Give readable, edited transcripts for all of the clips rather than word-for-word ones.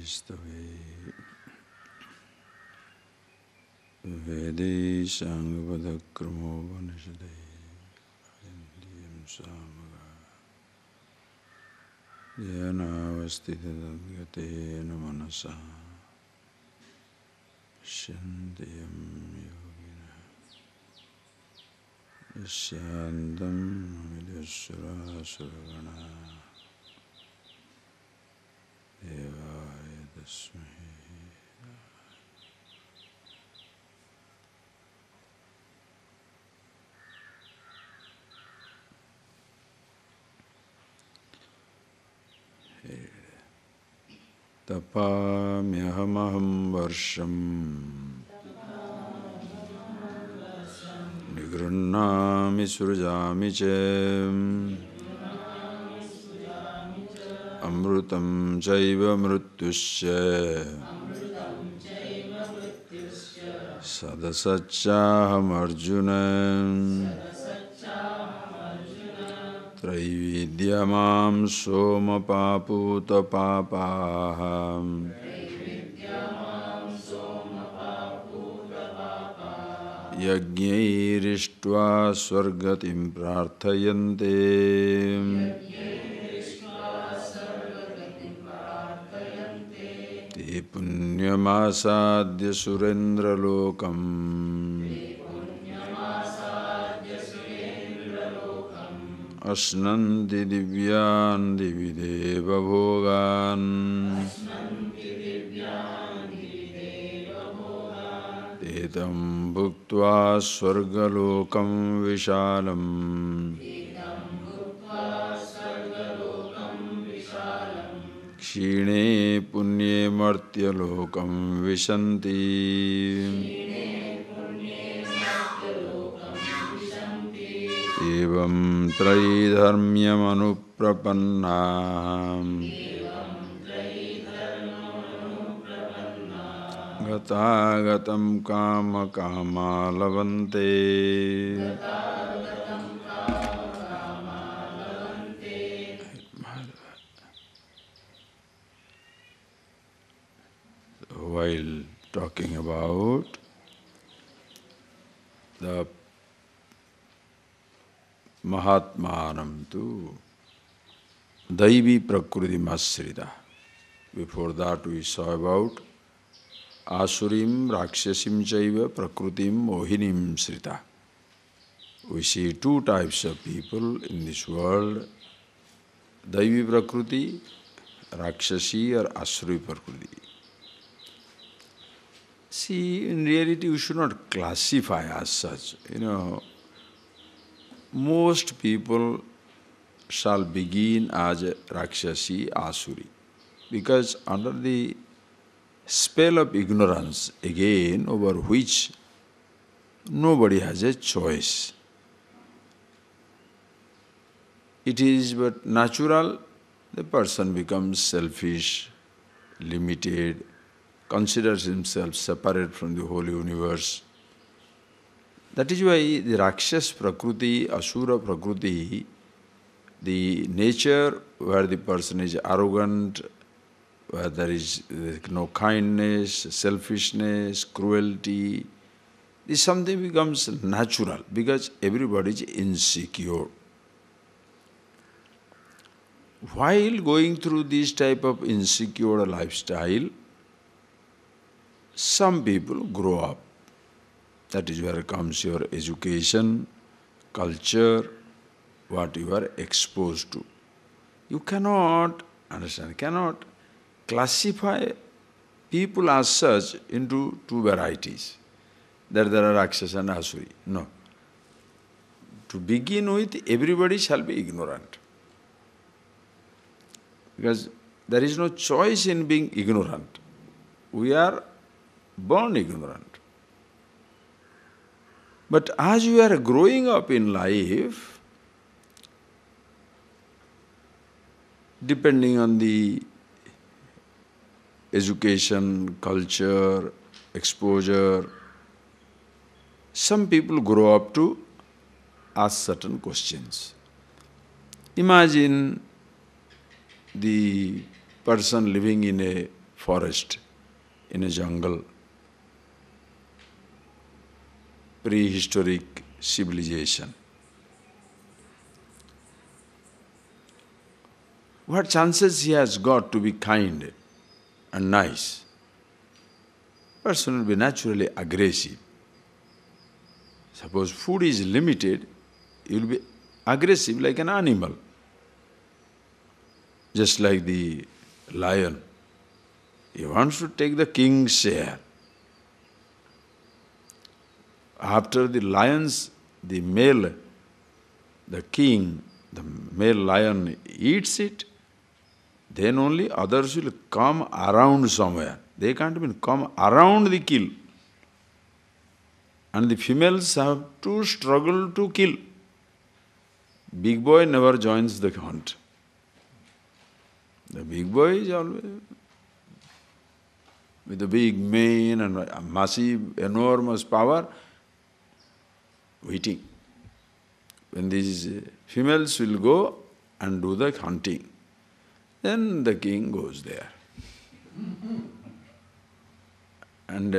Stave Vedi Sangvadakramo Vanishade Indiyam Samaga Dhyana Manasa Shandiyam Yogina Yashyandam Vidyasura Suragana Devaya Tasmahi Tapamyahamaham varsham Nigrunnami surjami cem Amrutam chaiva mrityusya Sadasachaham arjuna Traividyamam soma paputa papaham Yajnairištva swargatim prarthayante Te punyamasadya surendra lokam Asnanti divyan divideva bhogan Tetam bhuktva swargalokam vishalam Kshine punye martyalokam vishanti Evam traidharmyam anuprapannam Gatagatam kama kama lavante While talking about the Mahatmanam tu Daivi Prakriti Masrita. Before that we saw about Asurim Rakshasim Chaiva Prakrutim Mohinim Srita. We see two types of people in this world, Daivi Prakriti, Rakshasi or Asuri Prakriti. See, in reality we should not classify as such. Most people shall begin as a Rakshasi, Asuri, because under the spell of ignorance, again, over which nobody has a choice. It is but natural, the person becomes selfish, limited, considers himself separate from the whole universe. That is why the Rakshas Prakriti, Asura Prakriti, the nature where the person is arrogant, where there is no kindness, selfishness, cruelty, this something becomes natural because everybody is insecure. While going through this type of insecure lifestyle, some people grow up. That is where comes your education, culture, what you are exposed to. You cannot classify people as such into two varieties, that there are Rakshasa and Asuri. No. To begin with, everybody shall be ignorant. Because there is no choice in being ignorant. We are born ignorant. But as you are growing up in life, depending on the education, culture, exposure, some people grow up to ask certain questions. Imagine the person living in a forest, in a jungle, prehistoric civilization. What chances he has got to be kind and nice? Person will be naturally aggressive. Suppose food is limited, he will be aggressive like an animal. Just like the lion. He wants to take the king's share. After the lions, the male, the king, the male lion eats it, then only others will come around somewhere. They can't even come around the kill. And the females have to struggle to kill. Big boy never joins the hunt. The big boy is always with a big mane and a massive, enormous power, waiting. When these females will go and do the hunting, then the king goes there and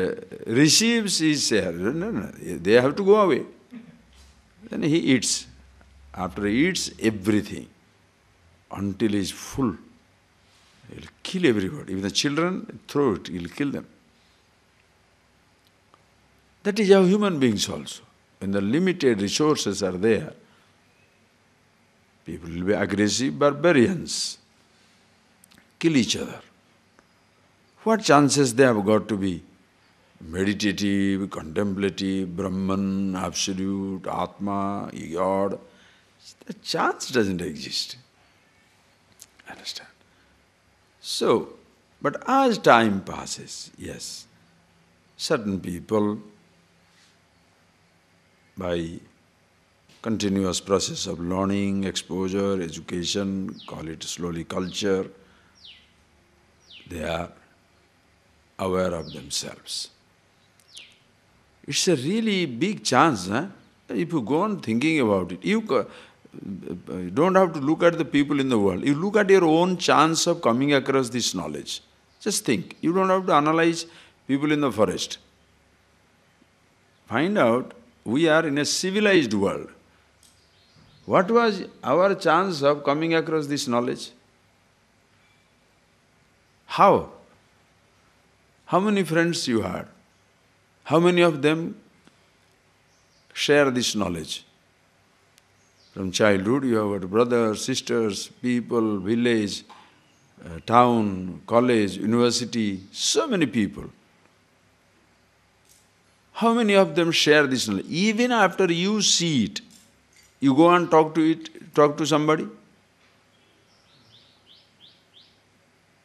receives his share. No, they have to go away. Then he eats. After he eats everything, until he is full, he will kill everybody. Even the children, throw it, he will kill them. That is how human beings also. When the limited resources are there, people will be aggressive barbarians, kill each other. What chances they have got to be meditative, contemplative, Brahman, absolute, Atma, God? The chance doesn't exist. Understand? So, but as time passes, yes, certain people, by continuous process of learning, exposure, education, call it slowly culture, they are aware of themselves. It's a really big chance, huh? If you go on thinking about it, you don't have to look at the people in the world. You look at your own chance of coming across this knowledge. Just think. You don't have to analyze people in the forest. Find out, we are in a civilized world. What was our chance of coming across this knowledge? How? How many friends you had? How many of them share this knowledge? From childhood you have got brothers, sisters, people, village, town, college, university, so many people. How many of them share this knowledge? Even after you see it, you go and talk to somebody?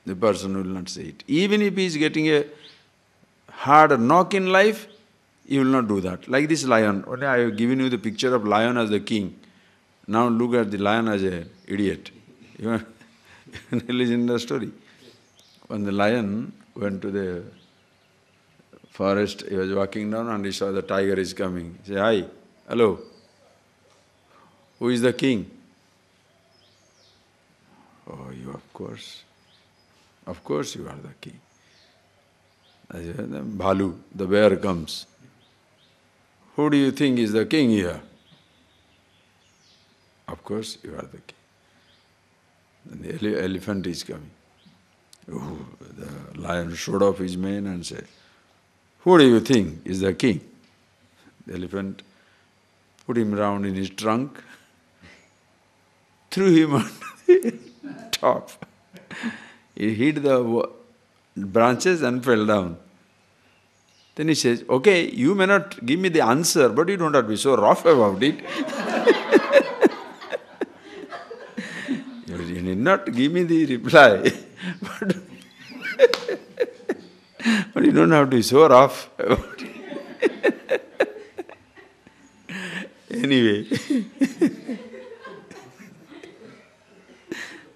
The person will not say it. Even if he is getting a hard knock in life, he will not do that. Like this lion. Only I have given you the picture of lion as the king. Now look at the lion as an idiot. You listen to the story. When the lion went to the forest, he was walking down and he saw the tiger is coming. He said, "Hi, hello. Who is the king?" "Oh, you, of course. Of course you are the king." Bhalu, the bear comes. "Who do you think is the king here?" "Of course you are the king." Then the elephant is coming. Oh, the lion showed off his mane and said, "Who do you think is the king?" The elephant put him round in his trunk, threw him on the top. He hit the branches and fell down. Then he says, "Okay, you may not give me the answer, but you don't have to be so rough about it." You need not give me the reply, but you don't have to be so rough about it. Anyway,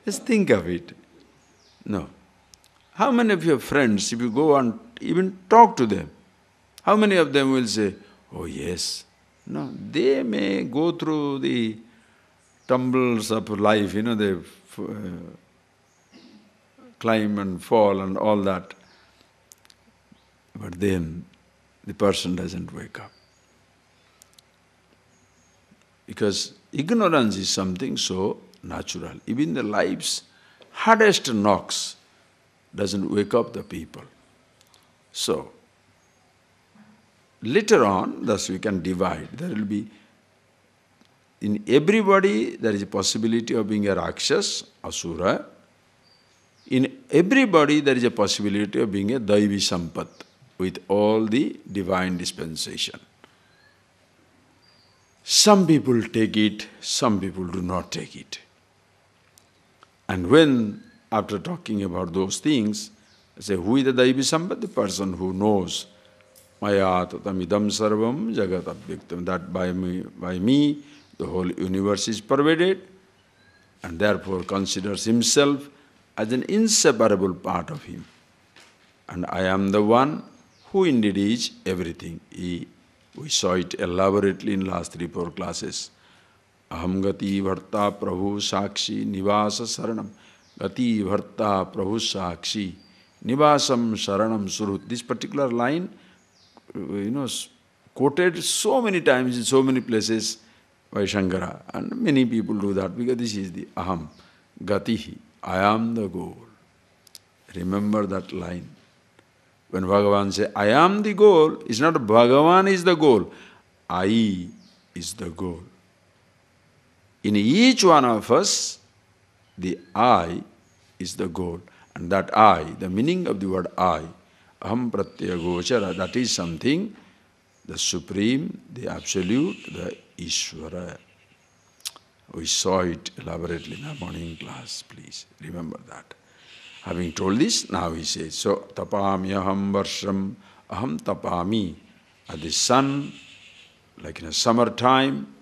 just think of it. No. How many of your friends, if you go and even talk to them, how many of them will say, "Oh yes"? No, they may go through the tumbles of life, the climb and fall and all that. But then the person doesn't wake up. Because ignorance is something so natural. Even the life's hardest knocks doesn't wake up the people. So, later on, thus we can divide. There will be, in everybody there is a possibility of being a Rakshas, Asura. In everybody there is a possibility of being a Daivi Sampat with all the divine dispensation. Some people take it, some people do not take it. And when, after talking about those things, I say, who is the Daivi Sampat? The person who knows Maya tatamidam sarvam jagat abhyaktam, that by me the whole universe is pervaded, and therefore considers himself as an inseparable part of him. And I am the one who indeed is everything. We saw it elaborately in last 3-4 classes. Aham gati bharta prabhu sakshi nivasa saranam. Gati bharta prabhu sakshi nivasam saranam surut. This particular line, quoted so many times in so many places by Shankara. And many people do that because this is the aham gatihi. I am the goal. Remember that line. When Bhagavan says, I am the goal, it's not Bhagavan is the goal. I is the goal. In each one of us, the I is the goal. And that I, the meaning of the word I, aham pratyaya gochara, that is something, the Supreme, the Absolute, the Ishvara. We saw it elaborately in our morning class, please remember that. Having told this, now he says, so tapami aham varsham, aham tapami. At the sun, like in a summertime,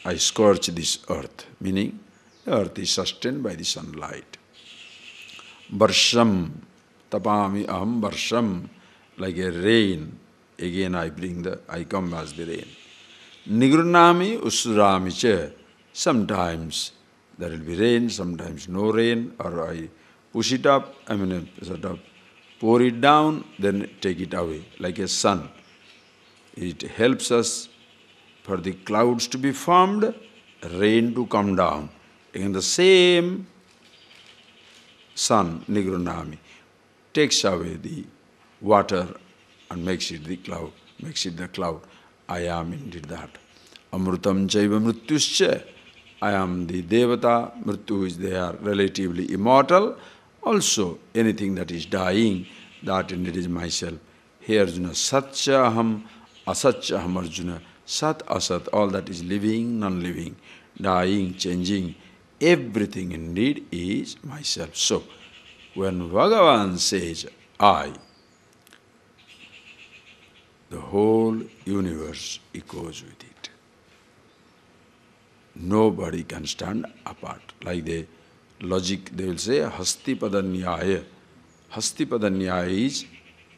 I scorch this earth, meaning the earth is sustained by the sunlight. Varsham, tapami aham varsham, like a rain, again I come as the rain. Nigrunami usurami cha, sometimes there will be rain, sometimes no rain, or I push it up, sort of pour it down, then take it away, like a sun. It helps us for the clouds to be formed, rain to come down. Again, the same sun, Nigrunami, takes away the water and makes it the cloud. I am indeed that. Amrutam chaiva mrityuscha. I am the Devata, Mrityu is there, relatively immortal. Also, anything that is dying, that indeed is myself. Here Arjuna, Satcha aham, Asatcha aham Arjuna. Sat, Asat, all that is living, non-living, dying, changing, everything indeed is myself. So, when Bhagavan says, I, the whole universe echoes with it. Nobody can stand apart. Like the logic, they will say, Hasti Padanyaya. Hasti Padanyaya is,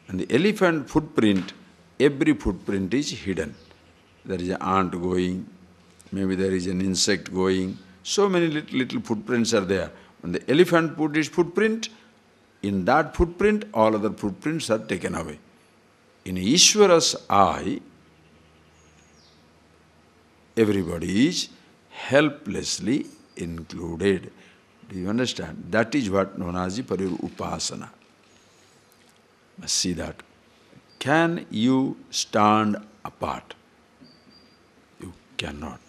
and the elephant footprint, every footprint is hidden. There is an ant going, maybe there is an insect going, so many little footprints are there. When the elephant put its footprint, in that footprint, all other footprints are taken away. In Ishvara's eye, everybody is helplessly included. Do you understand? That is what known as the Parir Upasana. Must see that. Can you stand apart? You cannot.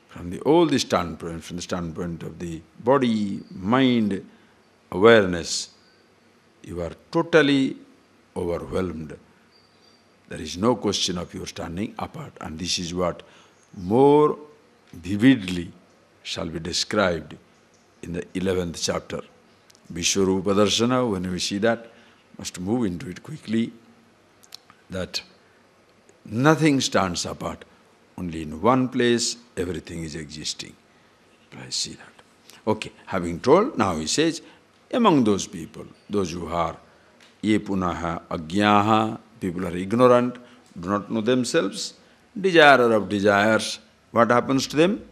From all the standpoint, from the standpoint of the body, mind, awareness, you are totally overwhelmed. There is no question of your standing apart. And this is what more vividly shall be described in the 11th chapter. Vishwarupa Darshana, when we see that, must move into it quickly, that nothing stands apart. Only in one place, everything is existing. I see that. Okay, having told, now he says, among those people, those who are ye punaha agyaha, people are ignorant, do not know themselves, desire of desires, what happens to them?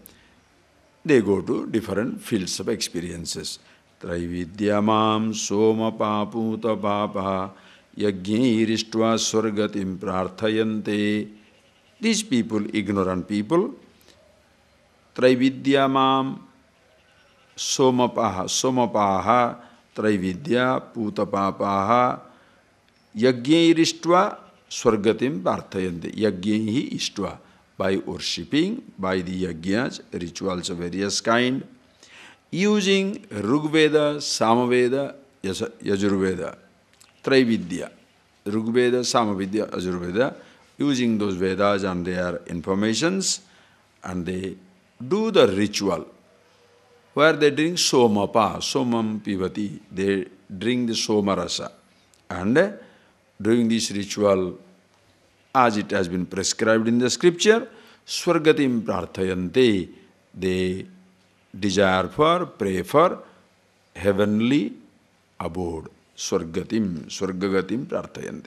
they go to different fields of experiences. Traividyamam soma paputa papa yajñairištva swargatim prarthayante. These people, ignorant people, Traividyamam somapaha Traividya putapapaha yajñairištva swargatim prarthayante. Yajñaihi ištva, by worshipping, by the yajñas, rituals of various kind, using Rigveda, Samaveda, Yajurveda, Traividya, Rigveda, Samaveda, Yajurveda, using those Vedas and their informations, and they do the ritual where they drink somapa, somam pivati, they drink the somarasa, and during this ritual, as it has been prescribed in the scripture, swargatim prarthayante, they desire for, pray for heavenly abode, swargagatim prarthayante.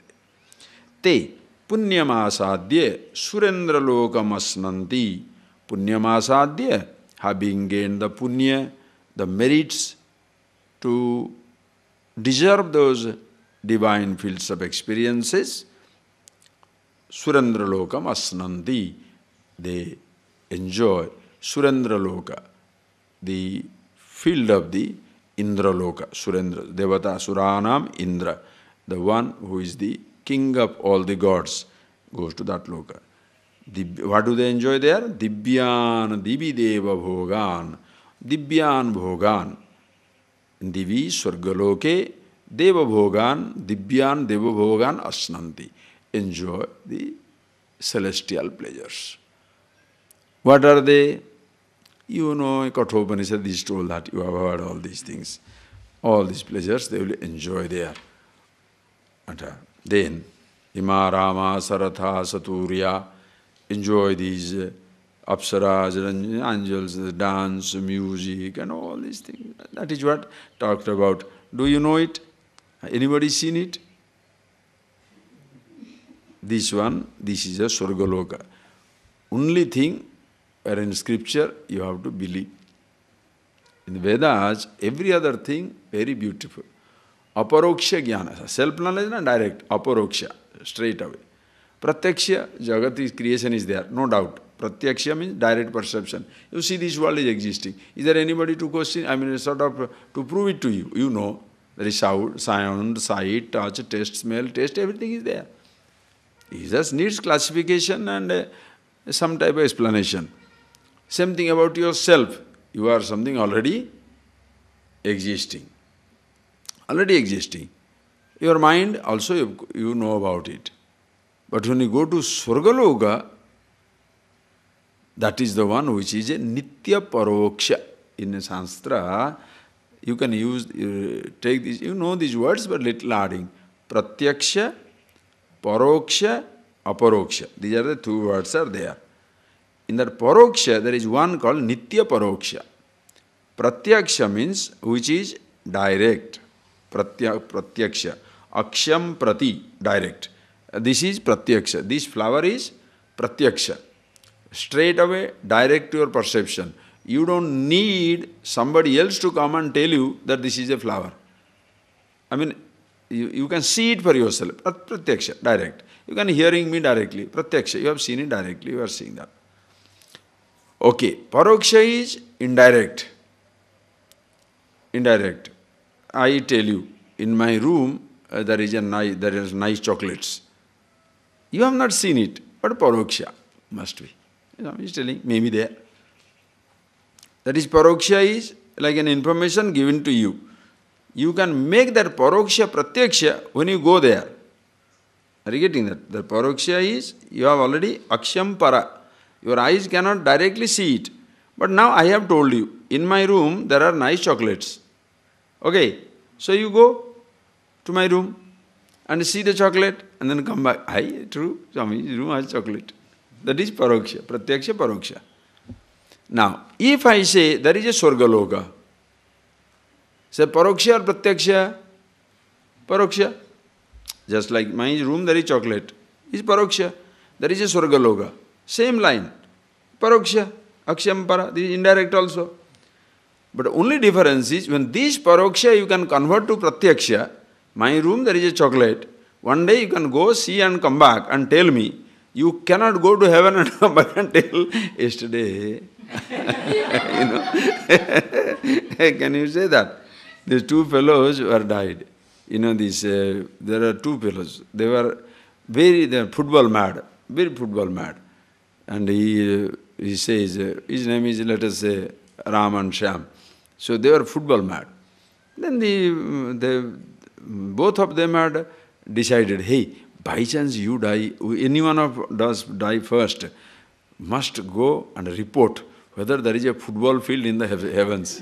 Te punyamasadya surendralokam asnanti. Punyamasadya, having gained the punya, the merits to deserve those divine fields of experiences, surendralokam asnanti, they enjoy surendraloka, the field of the Indraloka, Surendra, Devata, Suranam, Indra, the one who is the king of all the gods, goes to that loka. What do they enjoy there? Dibyan, Divi Deva Bhogan, Dibyan Bhogan, Divi Swargaloke, Deva Bhogan, Dibyan Deva Bhogan Asnanti, enjoy the celestial pleasures. What are they? You know, Kathopanishad is told that you have heard all these things. All these pleasures they will enjoy there. And then, Ima Rama Saratha Saturya, enjoy these apsaras, angels, the dance, music, and all these things. That is what talked about. Do you know it? Anybody seen it? This one, this is a Swargaloka. Only thing, where in scripture you have to believe. In the Vedas, every other thing very beautiful. Aparoksha jnana, self-knowledge and direct, aparoksha, straight away. Pratyaksha, Jagat creation is there, no doubt. Pratyaksha means direct perception. You see this world is existing. Is there anybody to question? I mean, sort of to prove it to you. You know, there is sound, sight, touch, taste, smell, taste, everything is there. It just needs classification and some type of explanation. Same thing about yourself. You are something already existing. Already existing. Your mind also you know about it. But when you go to Swargaloka, that is the one which is a Nitya Paroksha. In a Sanskrit, you can use, take this, you know these words, but little adding. Pratyaksha, Paroksha, Aparoksha. These are the two words are there. In that Paroksha, there is one called Nitya Paroksha. Pratyaksha means which is direct. Pratyaksha. Aksham Prati, direct. This is Pratyaksha. This flower is Pratyaksha. Straight away, direct to your perception. You don't need somebody else to come and tell you that this is a flower. I mean, you can see it for yourself. Pratyaksha, direct. You can hearing me directly. Pratyaksha, you have seen it directly, you are seeing that. Okay, Paroksha is indirect. Indirect. I tell you, in my room there is nice chocolates. You have not seen it, but Paroksha must be. You know, he's telling, maybe there. That is, Paroksha is like an information given to you. You can make that Paroksha Pratyaksha when you go there. Are you getting that? The Paroksha is, you have already Aksham Para. Your eyes cannot directly see it. But now I have told you, in my room there are nice chocolates. Okay, so you go to my room and see the chocolate and then come back. Aye, true, Swami's room has chocolate. That is Paroksha, Pratyaksha Paroksha. Now, if I say there is a Swargaloka, say Paroksha or Pratyaksha? Paroksha. Just like my room there is chocolate. Is Paroksha. There is a Swargaloka. Same line. Paroksha. Aksham para, this is indirect also. But only difference is, when this paroksha you can convert to pratyaksha, my room there is a chocolate, one day you can go see and come back and tell me. You cannot go to heaven and come back and tell, yesterday, you know. Can you say that? These two fellows were died. You know, there are two fellows. They were football mad, very football mad. And he says, his name is, let us say, Ram and Shyam. So they were football mad. Then both of them had decided, hey, by chance you die, any one of us die first, must go and report whether there is a football field in the heavens.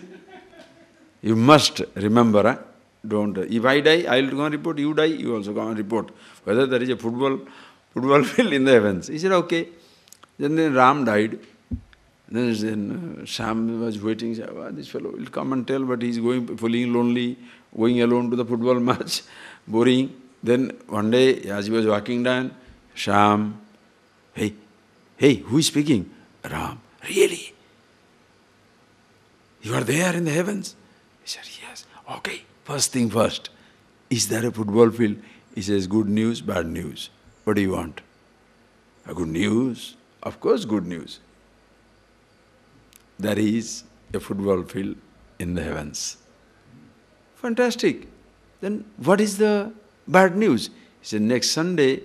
You must remember, huh? Don't. If I die, I will go and report. You die, you also go and report whether there is a football field in the heavens. He said, okay. Then Ram died. Then Sam was waiting. Said, oh, this fellow will come and tell, but he is feeling lonely, going alone to the football match, boring. Then one day, as he was walking down, Sham, hey, who is speaking? Ram, really? You are there in the heavens? He said, yes. Okay, first thing first. Is there a football field? He says, good news, bad news. What do you want? Good news? Of course, good news. There is a football field in the heavens. Fantastic. Then what is the bad news? He said, next Sunday,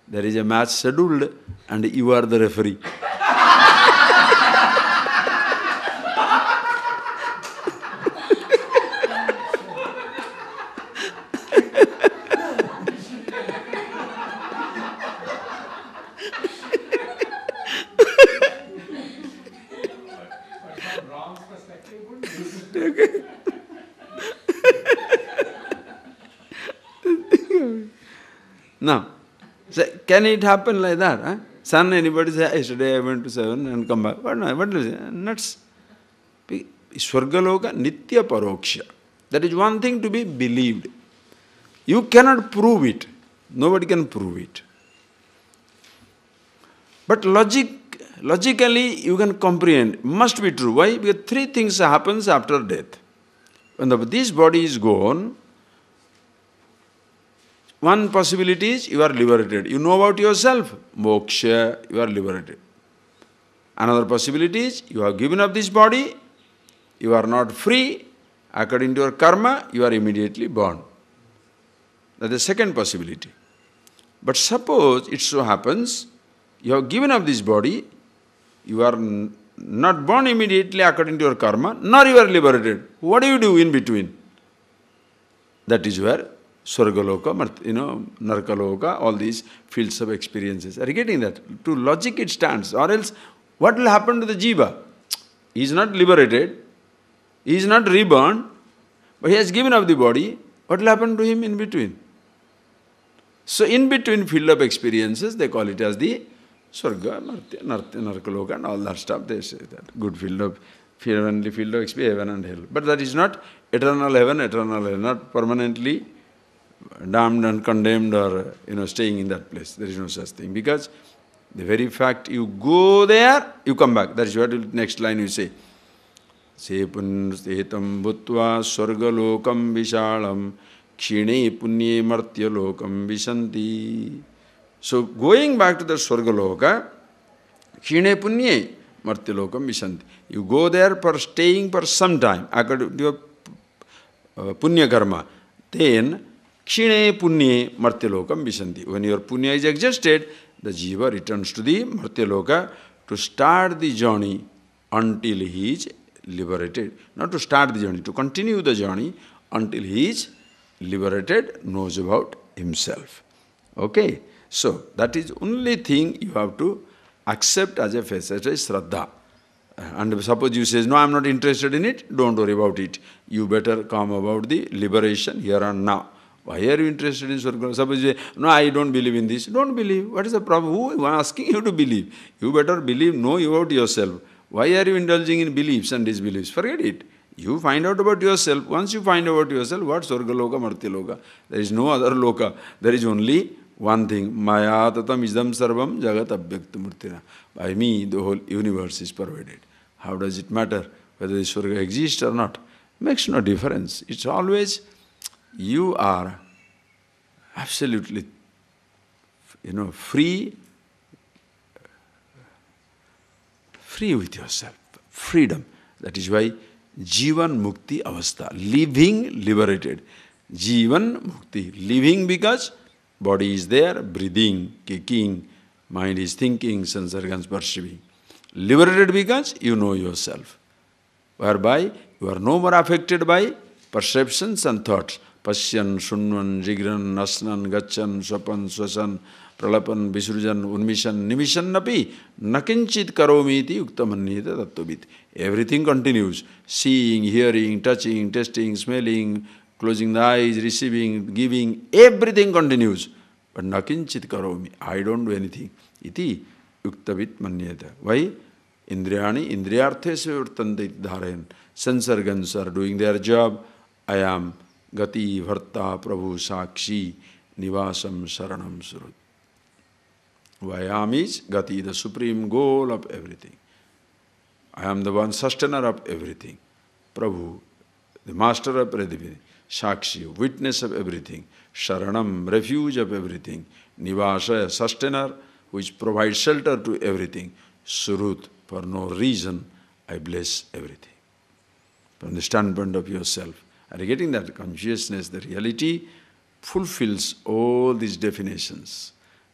there is a match scheduled and you are the referee. Now, can it happen like that? Huh? Son, anybody say, yesterday I went to heaven and come back. What is it? Nuts. Swargaloka nitya paroksha. That is one thing to be believed. You cannot prove it. Nobody can prove it. But logically you can comprehend. Must be true. Why? Because three things happens after death. When this body is gone, one possibility is you are liberated. You know about yourself, moksha, you are liberated. Another possibility is you have given up this body, you are not free, according to your karma, you are immediately born. That is the second possibility. But suppose it so happens, you have given up this body, you are not born immediately according to your karma, nor you are liberated. What do you do in between? That is where Swargaloka, Narkaloka, all these fields of experiences. Are you getting that? To logic it stands. Or else, what will happen to the jiva? He is not liberated, he is not reborn, but he has given up the body. What will happen to him in between? So in between field of experiences, they call it as the Swarga, Narkaloka and all that stuff. They say that good field of heavenly field of experience, heaven and hell. But that is not eternal heaven, eternal hell, not permanently damned and condemned or staying in that place. There is no such thing. Because the very fact you go there, you come back. That is what next line you say. Se punstetam bhutva swargalokam vishalam kshine punye martya lokam vishanti. So going back to the Swargaloka, kshine punye martya lokam vishanti. You go there for staying for some time, according to your punya karma. Then kshine punye martya lokam vishanti. When your punya is exhausted, the jiva returns to the martya loka to start the journey until he is liberated. Not to start the journey, to continue the journey until he is liberated, knows about himself. Okay? So, that is only thing you have to accept as a face, as a Shraddha. And suppose you say, no, I am not interested in it, don't worry about it. You better come about the liberation here and now. Why are you interested in Swarga? Suppose you say, no, I don't believe in this. Don't believe. What is the problem? Who is asking you to believe? You better believe, know about yourself. Why are you indulging in beliefs and disbeliefs? Forget it. You find out about yourself. Once you find out about yourself, what Swarga Loka, Martya Loka? There is no other Loka. There is only one thing. Maya tatam isdam sarvam jagat abhyakta murtina. By me, the whole universe is pervaded. How does it matter whether the Swarga exists or not? Makes no difference. It's always you are absolutely, free with yourself. Freedom. That is why Jivan Mukti Avastha. Living liberated. Jivan Mukti. Living because body is there, breathing, kicking, mind is thinking, sense organs perceiving. Liberated because you know yourself. Whereby you are no more affected by perceptions and thoughts. Pashyan, Shunvan, Jigran, Nasnan, Gachan, Swapan, Swasan, Pralapan, Visrujan, Unmishan, Nimishan Napi, Nakinchit Karomiti, Uktamannita Tattvit. Everything continues. Seeing, hearing, touching, tasting, smelling, closing the eyes, receiving, giving, everything continues. But Nakinchit Karomi, I don't do anything. Iti Yuktavit Manyeta. Why? Indriyani, Indriyarthesya Vartante Dharayan. Sense organs are doing their job. I am Gati, Bharta, Prabhu, Sakshi, Nivasam, Saranam, Surut. Vayam is Gati, the supreme goal of everything. I am the one sustainer of everything. Prabhu, the master of everything. Sakshi, witness of everything. Sharanam, refuge of everything. Nivasa, sustainer, which provides shelter to everything. Surut, for no reason, I bless everything. From the standpoint of yourself. Are you getting that? Consciousness, the reality, fulfills all these definitions.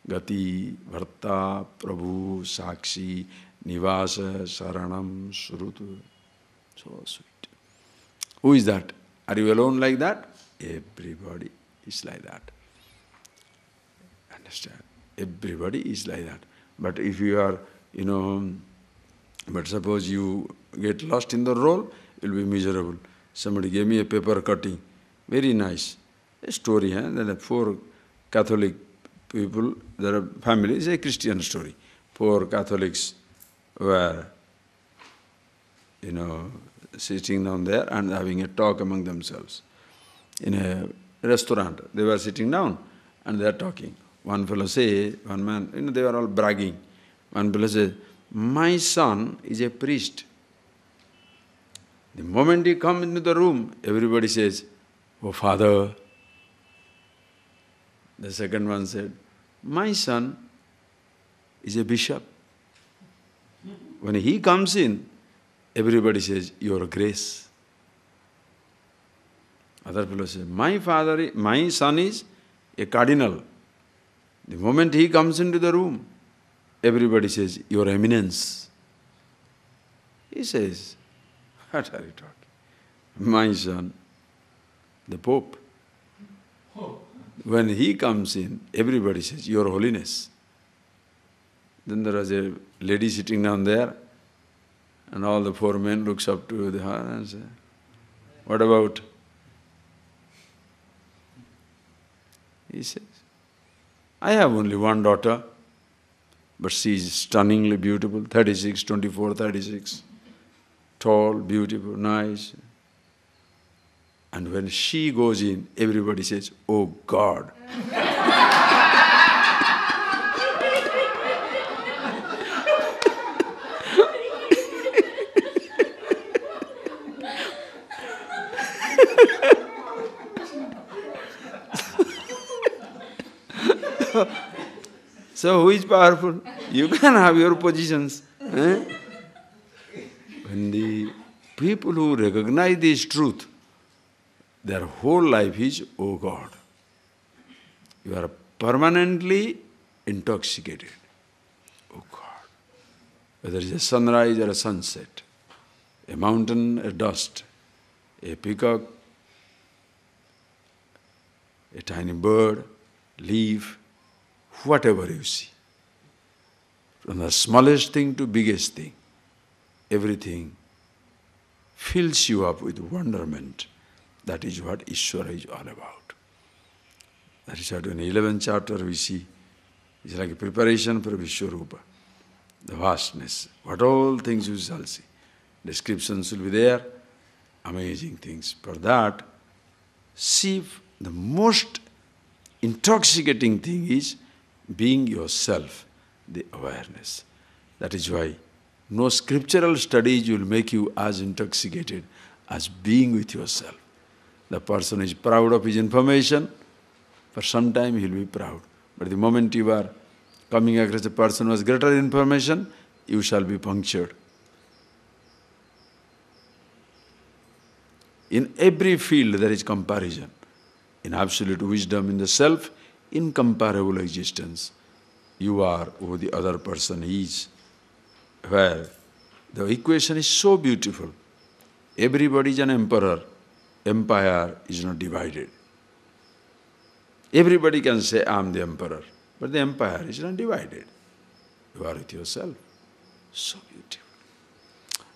Gati, Bharta, Prabhu, Sakshi, Nivasa, Saranam, Surutu. So sweet. Who is that? Are you alone like that? Everybody is like that. Understand? Everybody is like that. But if you are, but suppose you get lost in the role, you will be miserable. Somebody gave me a paper cutting, very nice. A story, there are 4 Catholic people, there are families, a Christian story. 4 Catholics were, sitting down there and having a talk among themselves. In a restaurant, they were sitting down and they are talking. One fellow say, one man, they were all bragging. One fellow says, my son is a priest. The moment he comes into the room, everybody says, oh father. The second one said, my son is a bishop. When he comes in, everybody says, your grace. Other fellow says, my son is a cardinal. The moment he comes into the room, everybody says, your eminence. He says, what are you talking? My son, the Pope. When he comes in, everybody says, your holiness. Then there was a lady sitting down there, and all the 4 men looks up to her and say, what about? He says, I have only one daughter, but she is stunningly beautiful, 36, 24, 36. Tall, beautiful, nice. And when she goes in, everybody says, oh God. So who is powerful? You can have your positions. When the people who recognize this truth, their whole life is, oh God. You are permanently intoxicated. Oh God. Whether it's a sunrise or a sunset, a mountain, a dust, a peacock, a tiny bird, leaf, whatever you see. From the smallest thing to biggest thing, everything fills you up with wonderment. That is what Ishvara is all about. That is what in the 11th chapter we see. It's like a preparation for Vishwarupa. The vastness. What all things you shall see. Descriptions will be there. Amazing things. For that, see, the most intoxicating thing is being yourself, the awareness. That is why No scriptural studies will make you as intoxicated as being with yourself. The person is proud of his information. For some time he will be proud. But the moment you are coming across a person who has greater information, you shall be punctured. In every field there is comparison. In absolute wisdom, in the self, incomparable existence. You are who the other person is. Where the equation is so beautiful. Everybody is an emperor. Empire is not divided. Everybody can say, I am the emperor. But the empire is not divided. You are with yourself. So beautiful.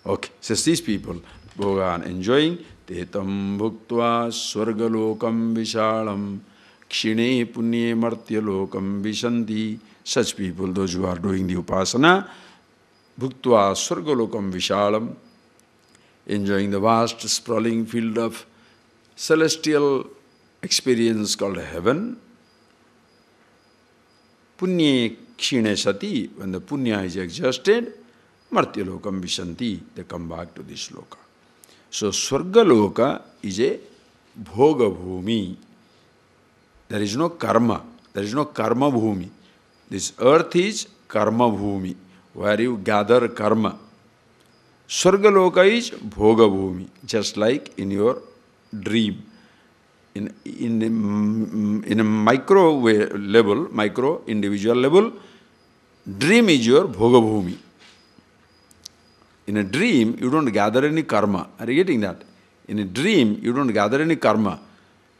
Okay, says these people, Bhogan enjoying, Tetam bhuktva swargalokam vishalam kshine punye martya lokam vishanti. Such people, those who are doing the upasana, bhuktva swargalokam vishalam, enjoying the vast sprawling field of celestial experience called heaven. Punye kshine sati, when the punya is exhausted, martya lokam vishanti, they come back to this loka. So Swarga Loka is a bhoga bhumi. There is no karma. There is no karma bhumi. This earth is karma bhumi, where you gather karma. Swarga Loka is bhoga bhumi, just like in your dream. In a micro level, micro individual level, dream is your bhoga bhumi. In a dream, you don't gather any karma. Are you getting that? In a dream, you don't gather any karma.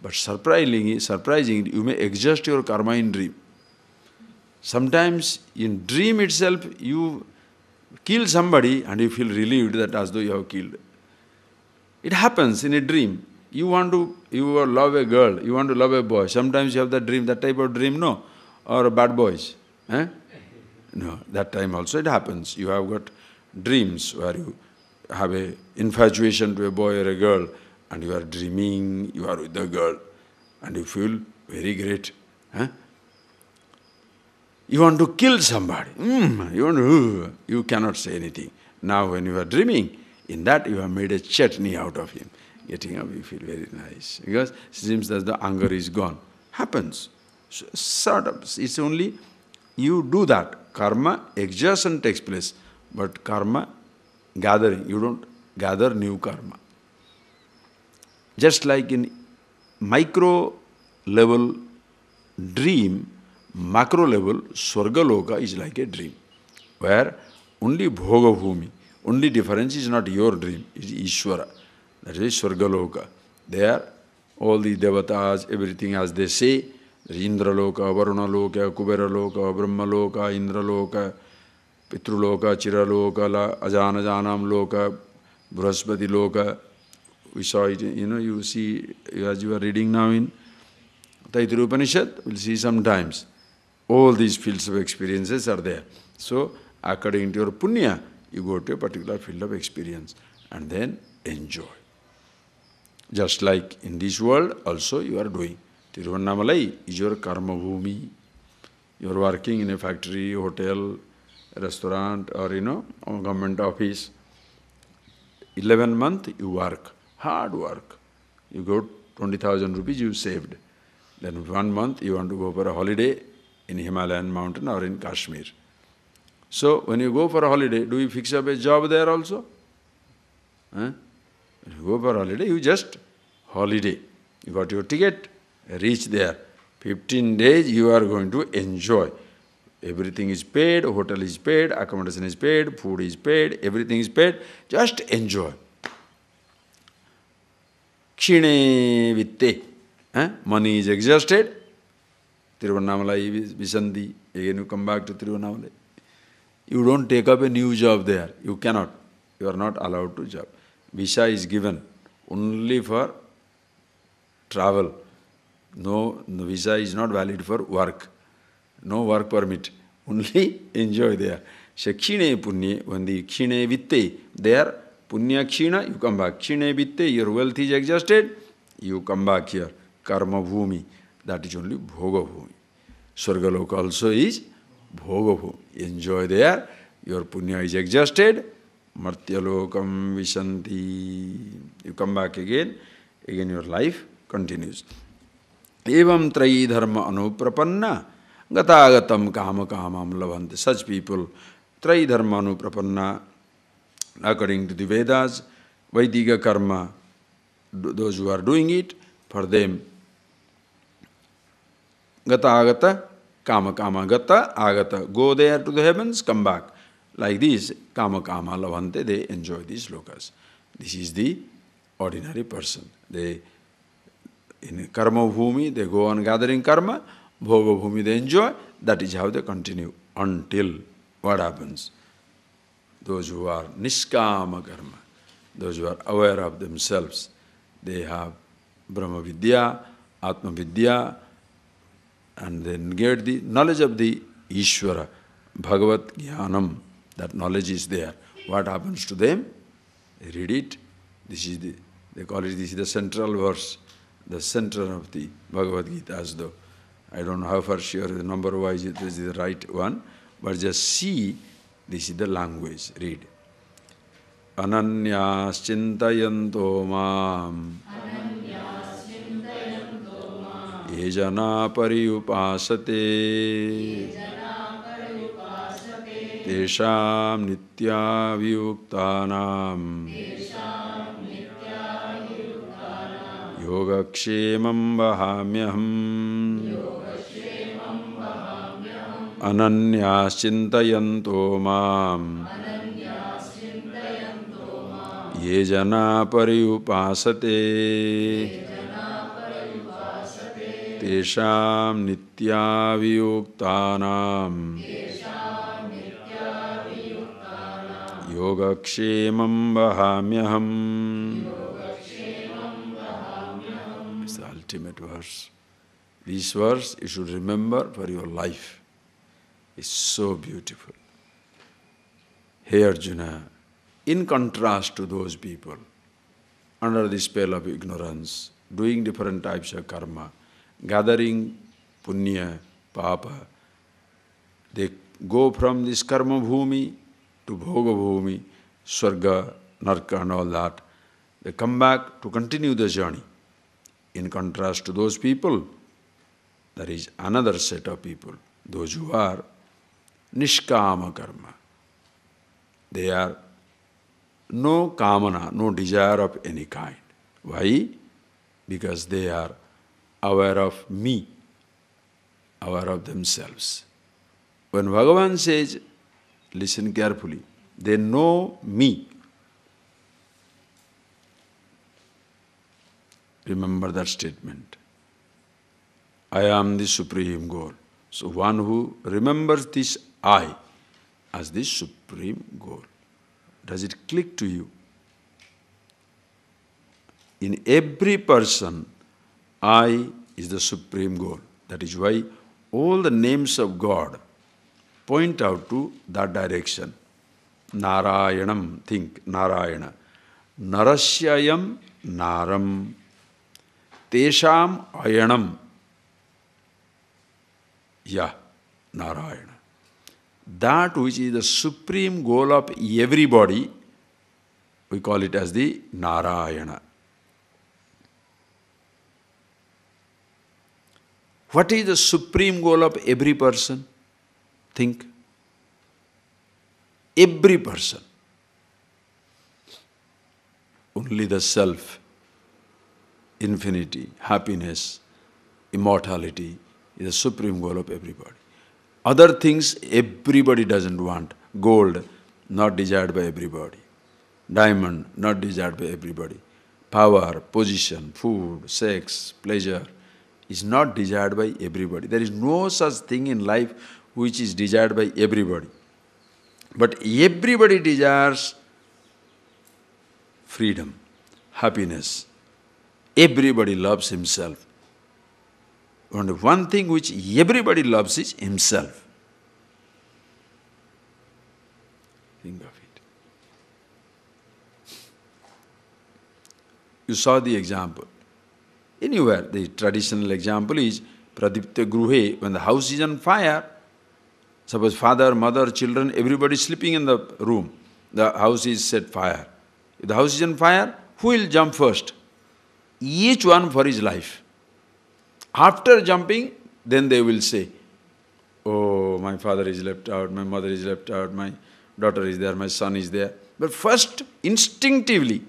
But surprisingly, you may exhaust your karma in dream. Sometimes in dream itself, you kill somebody and you feel relieved that as though you have killed. It happens in a dream. You love a girl, you want to love a boy. Sometimes you have that dream, that type of dream, no? Or bad boys. No, that time also it happens. You have got dreams where you have an infatuation to a boy or a girl and you are dreaming, you are with the girl and you feel very great. You want to kill somebody. You cannot say anything. Now when you are dreaming, in that you have made a chutney out of him. Getting up, you feel very nice. Because it seems that the anger is gone. Happens. So, sort of. It's only you do that. Karma exhaustion takes place. But karma gathering, you don't gather new karma. Just like in micro level dream, macro level Swarga Loka is like a dream, where only Bhoga Bhumi, only difference is not your dream, it is Ishvara. That is Swarga Loka. There, all the devatas, everything as they say, Indra Loka, Varuna Loka, Kubera Loka, Brahma Loka, Indra Loka, Pitruloka, Chiraloka, Ajana Janam Loka, Brahaspati Loka. We saw it, you see, as you are reading now in Taittiriya Upanishad, we'll see sometimes. All these fields of experiences are there. So, according to your punya, you go to a particular field of experience and then enjoy. Just like in this world, also you are doing. Tiruvannamalai is your karma bhumi. You are working in a factory, hotel, restaurant, or government office. 11 months you work, hard work. You got 20,000 rupees you saved. Then 1 month you want to go for a holiday in Himalayan mountain or in Kashmir. So when you go for a holiday, do you fix up a job there also? When you go for a holiday, you just holiday. You got your ticket, reach there. 15 days you are going to enjoy. Everything is paid, hotel is paid, accommodation is paid, food is paid, everything is paid. Just enjoy. Kshine vitte. Money is exhausted. Tiruvannamalai Vishanti. Again you come back to Tiruvannamalai. You don't take up a new job there. You cannot. You are not allowed to job. Visa is given only for travel. No, the visa is not valid for work. No work permit. Only enjoy there. So kshine punye, when the kshine vitte, there, punya kshina, you come back. Kshine vitte, your wealth is exhausted, you come back here. Karma bhumi, that is only bhoga bhumi. Swargaloka also is bhoga bhumi. Enjoy there, your punya is exhausted, martyalokam vishanti. You come back again your life continues. Evam trayi dharma anuprapanna gatagatam kama kamam labhanti. Such people, trayi dharma anuprapanna, according to the Vedas, Vaidika karma, those who are doing it, for them, gata agata, kama kama gata agata, go there to the heavens, come back. Like this, kama kama labhante, they enjoy these lokas. This is the ordinary person. They, in karma bhumi, they go on gathering karma, bhoga bhumi they enjoy, that is how they continue, until what happens? Those who are niskama karma, those who are aware of themselves, they have Brahma Vidya, Atma Vidya, and then get the knowledge of the Ishvara, Bhagavat Jnanam, that knowledge is there. What happens to them? They read it. This is the, they call it, this is the central verse, the center of the Bhagavad Gita, as though. I don't know how for sure the number-wise it is the right one, but just see, this is the language. Read. Ananyas chintayanto mam yejana pariupasate tesham nitya viyuktanam yogakshemam vahamyaham ananyas chintayanto mam ye jana pariupasate tesham nitya viyuktanam yogakshemam vahamyaham. It's the ultimate verse. This verse you should remember for your life. It's so beautiful. Hey Arjuna, in contrast to those people, under the spell of ignorance, doing different types of karma, gathering punya, papa, they go from this karma bhumi to bhoga bhumi, swarga, narka and all that. They come back to continue the journey. In contrast to those people, there is another set of people, those who are nishkama karma. They are no kamana, no desire of any kind. Why? Because they are aware of me, aware of themselves. When Bhagavan says, listen carefully, they know me. Remember that statement. I am the supreme goal. So one who remembers this I as the supreme goal. Does it click to you? In every person, I is the supreme goal. That is why all the names of God point out to that direction. Narayanam, think, Narayana. Narasyayam naram. Tesham ayanam. Yeah, Narayana. That which is the supreme goal of everybody, we call it as the Narayana. What is the supreme goal of every person? Think. Every person. Only the self, infinity, happiness, immortality is the supreme goal of everybody. Other things everybody doesn't want. Gold, not desired by everybody. Diamond, not desired by everybody. Power, position, food, sex, pleasure is not desired by everybody. There is no such thing in life which is desired by everybody. But everybody desires freedom, happiness. Everybody loves himself. Only one thing which everybody loves is himself. Think of it. You saw the example. Anywhere, the traditional example is Pradipta Gruhe, when the house is on fire, Suppose father, mother, children, everybody sleeping in the room. The house is set fire. If the house is on fire, who will jump first? Each one for his life. After jumping, then they will say, oh, my father is left out, my mother is left out, my daughter is there, my son is there. But first, instinctively,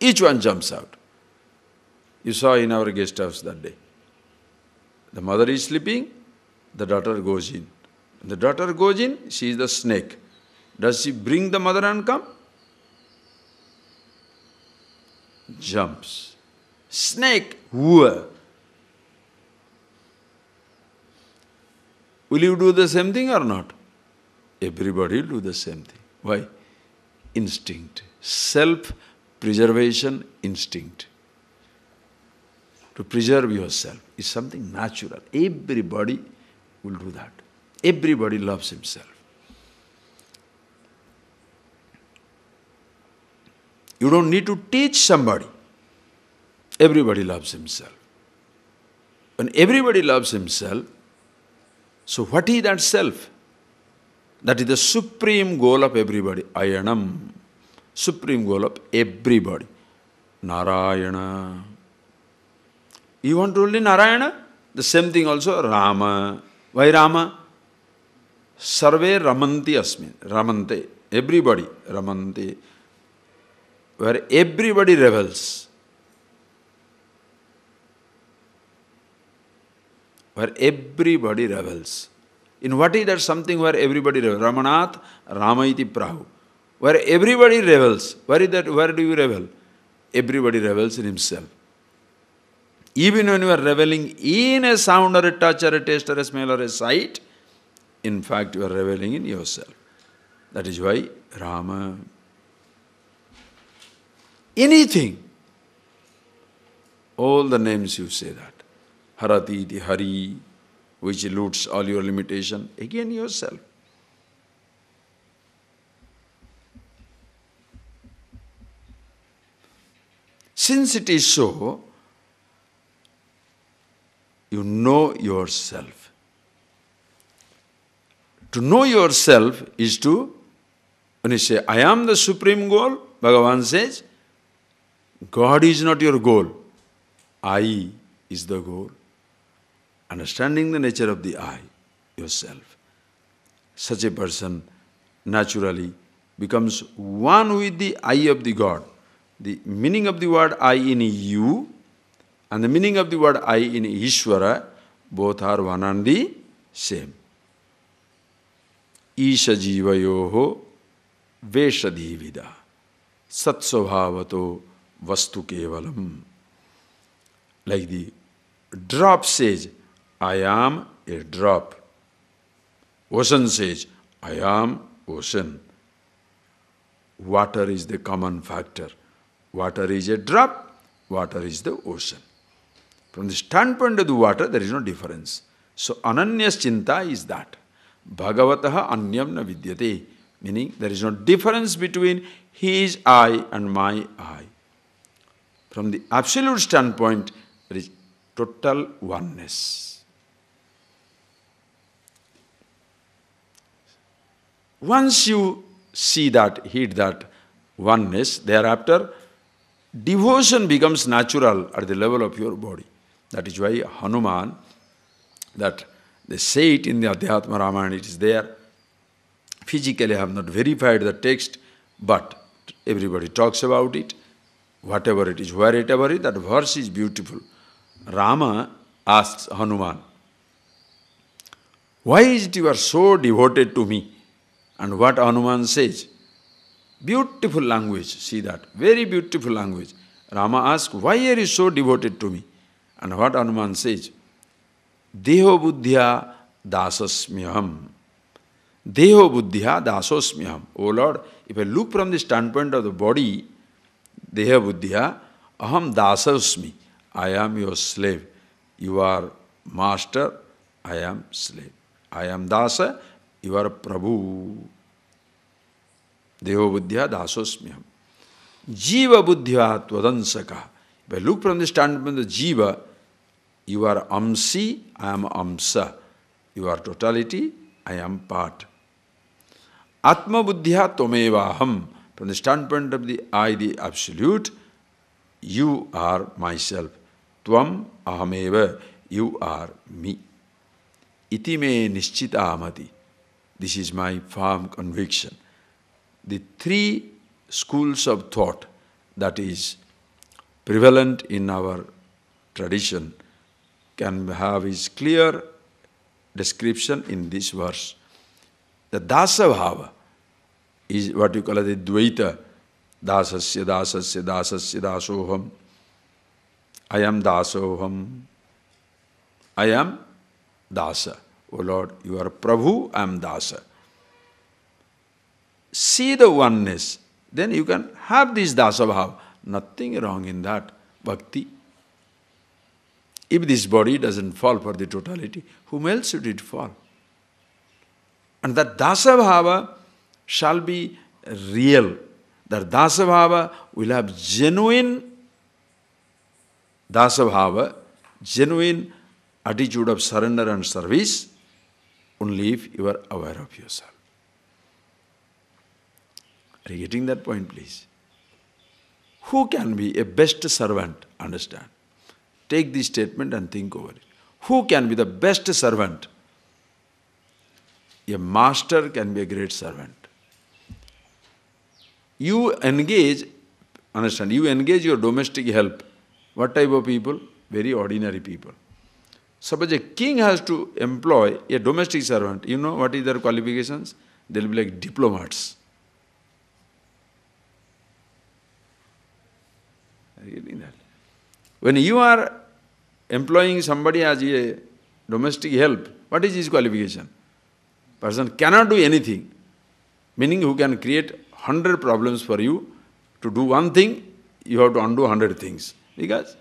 each one jumps out. You saw in our guest house that day. The mother is sleeping, the daughter goes in. When the daughter goes in, she is the snake. Does she bring the mother and come? Jumps. Snake, whoa. Will you do the same thing or not? Everybody will do the same thing. Why? Instinct. Self-preservation instinct. To preserve yourself is something natural. Everybody will do that. Everybody loves himself. You don't need to teach somebody. Everybody loves himself. When everybody loves himself, so what is that self? That is the supreme goal of everybody. Ayanam. Supreme goal of everybody. Narayana. You want only Narayana? The same thing also Rama. Why Rama? Sarve ramanti asmin. Ramante. Everybody ramanti. Where everybody revels. Where everybody revels. In what is that something where everybody revels? Ramanath, Ramaiti Prahu. Where everybody revels. Where is that? Where do you revel? Everybody revels in himself. Even when you are reveling in a sound or a touch or a taste or a smell or a sight, in fact you are reveling in yourself. That is why Rama. Anything. All the names you say that. Harati, the Hari, which eludes all your limitation. Again yourself. Since it is so, you know yourself. To know yourself is to, when you say, I am the supreme goal, Bhagavan says, God is not your goal. I is the goal. Understanding the nature of the I, yourself. Such a person naturally becomes one with the I of the God. The meaning of the word I in you and the meaning of the word I in Ishvara, both are one and the same. Isha jivayoho veshadhivida satsvabhavato vastu kevalam. Like the drop says, I am a drop. Ocean says, I am ocean. Water is the common factor. Water is a drop, water is the ocean. From the standpoint of the water, there is no difference. So, ananyas chinta is that. Bhagavataha anyam na vidyate. Meaning, there is no difference between his I and my I. From the absolute standpoint, there is total oneness. Once you see that, heed that oneness, thereafter, devotion becomes natural at the level of your body. That is why Hanuman, that they say it in the Adhyatma Ramayana, it is there. Physically I have not verified the text, but everybody talks about it. Whatever it is, wherever it is, that verse is beautiful. Rama asks Hanuman, why is it you are so devoted to me? And what Hanuman says? Beautiful language, see that, very beautiful language. Rama asks, why are you so devoted to me? And what Hanuman says? Deho buddhya dasasmyaham. Deho buddhya dasosmyaham. O Lord, if I look from the standpoint of the body, Deha buddhya, aham dasasmi. I am your slave. You are master, I am slave. I am dasa, you are Prabhu. Deho buddhya dasosmyam. Jiva buddhya tvadansaka. If I look from the standpoint of the jiva, you are amsi, I am amsa. You are totality, I am part. Atma buddhya tvamevaham. From the standpoint of the I, the Absolute, you are myself. Tvam ahameva, you are me. Iti me nischita amati. This is my firm conviction. The three schools of thought that is prevalent in our tradition can have his clear description in this verse. The dasa bhava is what you call as the dvaita. Dasasya, dasasya, dasasya, dasoham. I am dasoham. I am dasa. O Lord, you are Prabhu, I am dasa. See the oneness. Then you can have this dasa bhava. Nothing wrong in that. Bhakti. If this body doesn't fall for the totality, whom else should it fall? And that dasa bhava shall be real. That dasa bhava will have genuine dasa bhava, genuine attitude of surrender and service, only if you are aware of yourself. Are you getting that point, please? Who can be a best servant? Understand. Take this statement and think over it. Who can be the best servant? A master can be a great servant. You engage, understand, you engage your domestic help. What type of people? Very ordinary people. Suppose a king has to employ a domestic servant, you know what is their qualifications? They'll be like diplomats. Are you getting that? When you are employing somebody as a domestic help, what is his qualification? Person cannot do anything, meaning who can create 100 problems for you. To do one thing, you have to undo 100 things, because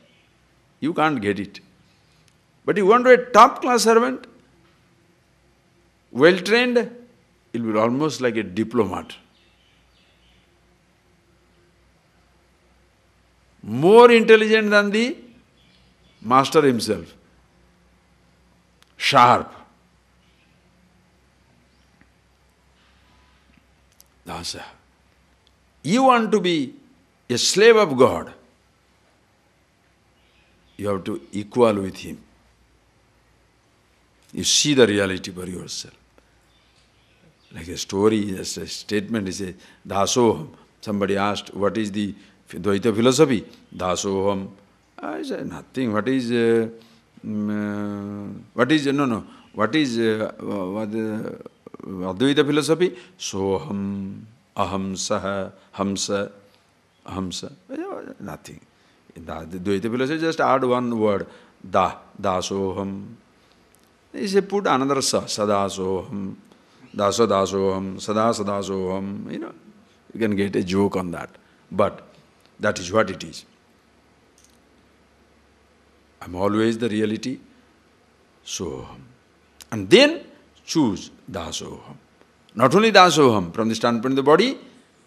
you can't get it. But you want to be a top-class servant, well-trained, you'll be almost like a diplomat. More intelligent than the master himself. Sharp. Dasa. You want to be a slave of God, you have to equal with Him. You see the reality for yourself. Like a story, a statement is a dasoham. Somebody asked, what is the Dvaita philosophy? Dasoham. I said, nothing. What is Advaita philosophy? Soham, aham, saha, hamsa, ahamsa. Nothing. In the Dvaita philosophy, just add one word, dasoham. He said, put another sa, sadasoham, dasadasoham, sadasadasoham. You can get a joke on that. But that is what it is. I'm always the reality, soham. And then choose dasoham. Not only dasoham, from the standpoint of the body,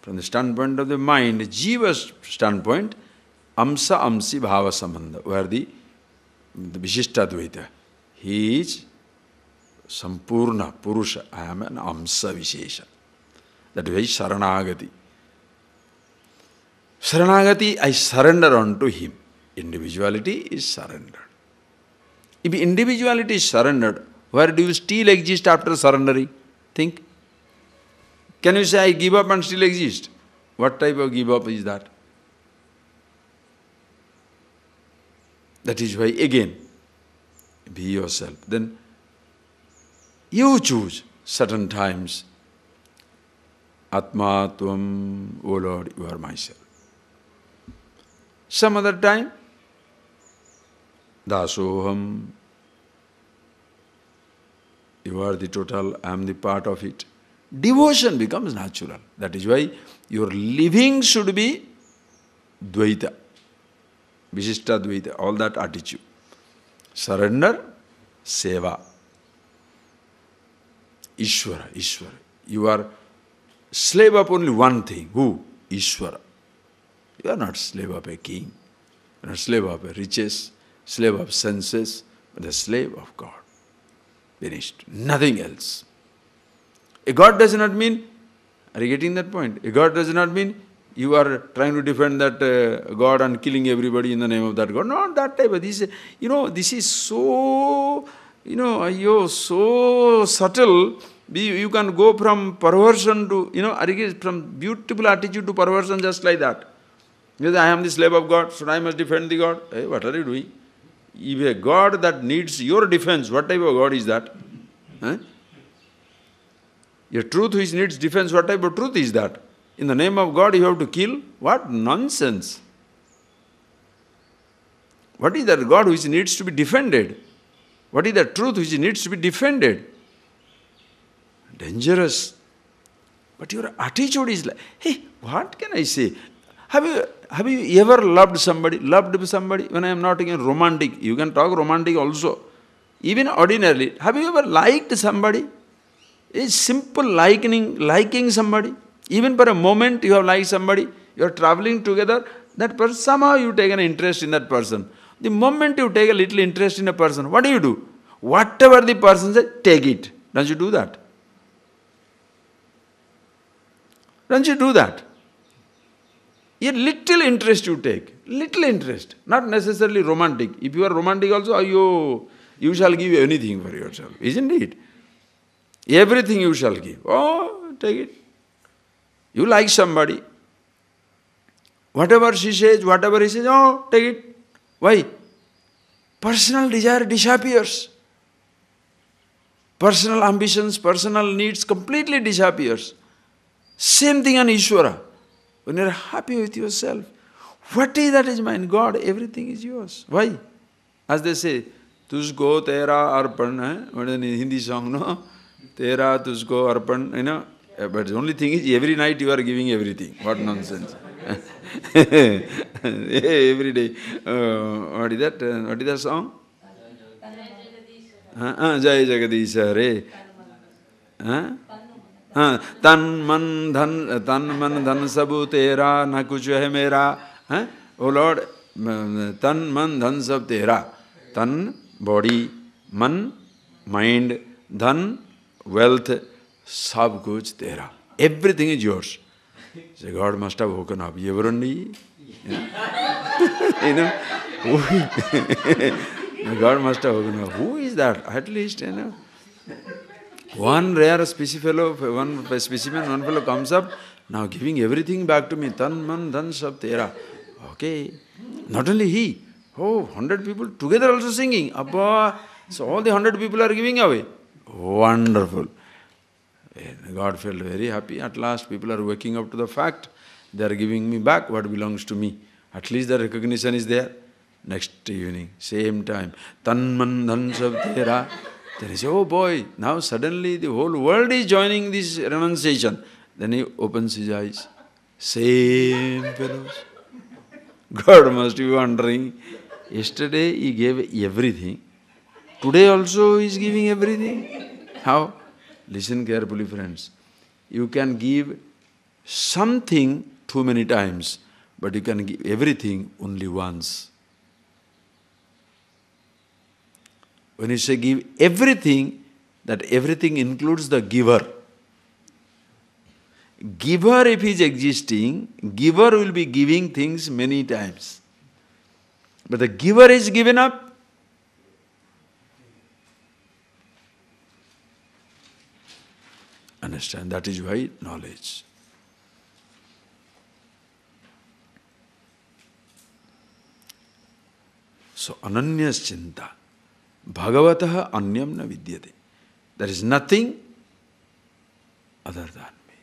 from the standpoint of the mind, jiva's standpoint, amsa amsi bhava sambandha, where the Vishishtadvaita. He is Sampurna Purusha. I am an amsa vishesha. That way Saranagati. Saranagati, I surrender unto Him. Individuality is surrendered. If individuality is surrendered, where do you still exist after surrendering? Think. Can you say, I give up and still exist? What type of give up is that? That is why, again, be yourself. Then you choose certain times. Atma Tvam, O Lord, you are myself. Some other time, Dasoham, you are the total, I am the part of it. Devotion becomes natural. That is why your living should be Dvaita, Vishishta Dvaita, all that attitude. Surrender, Seva. Ishvara, Ishvara. You are slave of only one thing. Who? Ishvara. You are not slave of a king. You are not slave of a riches, slave of senses, but a slave of God. Finished. Nothing else. A God does not mean, are you getting that point? A God does not mean you are trying to defend that God and killing everybody in the name of that God. Not that type of this. This is so, so subtle. You can go from perversion to, from beautiful attitude to perversion just like that. Because I am the slave of God, so I must defend the God. Hey, what are you doing? If a God that needs your defense, what type of God is that? Huh? A truth which needs defense, what type of truth is that? In the name of God you have to kill? What nonsense! What is that God which needs to be defended? What is that truth which needs to be defended? Dangerous. But your attitude is like, hey, what can I say? Have you ever loved somebody? When I am not again romantic, you can talk romantic also. Even ordinarily, have you ever liked somebody? A simple liking somebody. Even for a moment you have liked somebody, you are traveling together, that person, somehow you take an interest in that person. The moment you take a little interest in a person, what do? Whatever the person says, take it. Don't you do that? Don't you do that? A little interest you take. Little interest. Not necessarily romantic. If you are romantic also, you shall give anything for yourself. Isn't it? Everything you shall give. Oh, take it. You like somebody. Whatever she says, whatever he says, oh, take it. Why? Personal desire disappears. Personal ambitions, personal needs completely disappears. Same thing on Ishvara. When you are happy with yourself, what is that is mine? God, everything is yours. Why? As they say, Tujhko tera arpan, what is the Hindi song, no? Tera tujhko arpan, But the only thing is, every night you are giving everything. What nonsense. Every day. What is that? What is that song? Jai Jagadish Hare. Tan man dhan sabu tera, na kuch hai mera. Oh Lord, tan man dhan sab tera. Tan, body, man, mind, dhan, wealth, sab kuch tera. Everything is yours. So God must have woken up. Yevarandi. God must have woken up. Who is that? At least, one rare one fellow comes up, now giving everything back to me. Tan, man, dhan, sab tera. Okay. Not only he. 100 people together also singing. Abba. So all the 100 people are giving away. Wonderful. God felt very happy. At last people are waking up to the fact they are giving me back what belongs to me. At least the recognition is there. Next evening, same time. Tan, man, dhan, sab tera. Then he says, oh boy, now suddenly the whole world is joining this renunciation. Then he opens his eyes. Same fellows. God must be wondering. Yesterday he gave everything. Today also he is giving everything. How? Listen carefully, friends. You can give something too many times, but you can give everything only once. When you say give everything, that everything includes the giver. Giver, if he is existing, giver will be giving things many times. But the giver is given up. Understand? That is why knowledge. So, ananyas chinta. Bhagavatah anyam na vidyate. There is nothing other than me.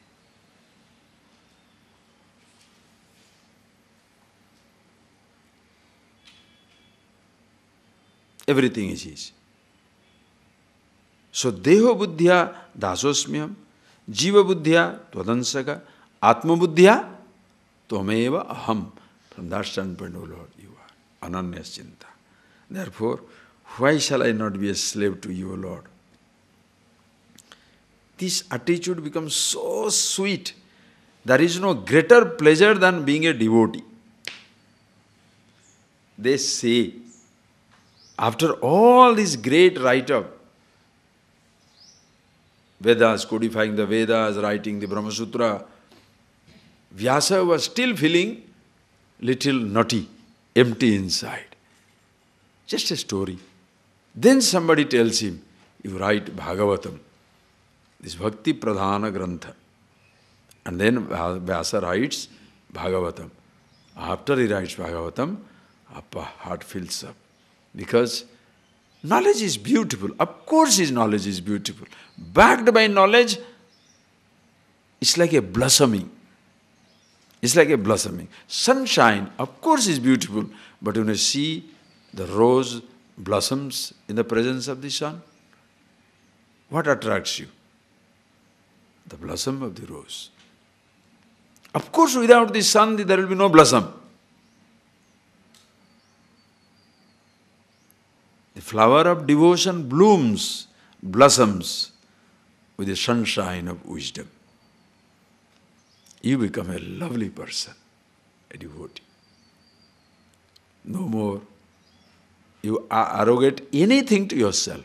Everything is his. So, deho buddhya dasosmyam, jiva buddhya tvadansaka, atma buddhya tvameva aham. From that standpoint, O Lord, you are ananyas chinta. Therefore, why shall I not be a slave to you, O Lord? This attitude becomes so sweet. There is no greater pleasure than being a devotee. They say, after all this great write-up, Vedas, codifying the Vedas, writing the Brahma Sutra, Vyasa was still feeling little naughty, empty inside. Just a story. Then somebody tells him, you write Bhagavatam, this Bhakti Pradhana Grantha. And then Vyasa writes Bhagavatam. After he writes Bhagavatam, heart fills up. Because knowledge is beautiful. Of course his knowledge is beautiful. Backed by knowledge, it's like a blossoming. It's like a blossoming. Sunshine, of course, is beautiful. But when you see the rose blossoms in the presence of the sun, what attracts you? The blossom of the rose. Of course, without the sun, there will be no blossom. The flower of devotion blooms, blossoms with the sunshine of wisdom. You become a lovely person, a devotee. No more you arrogate anything to yourself.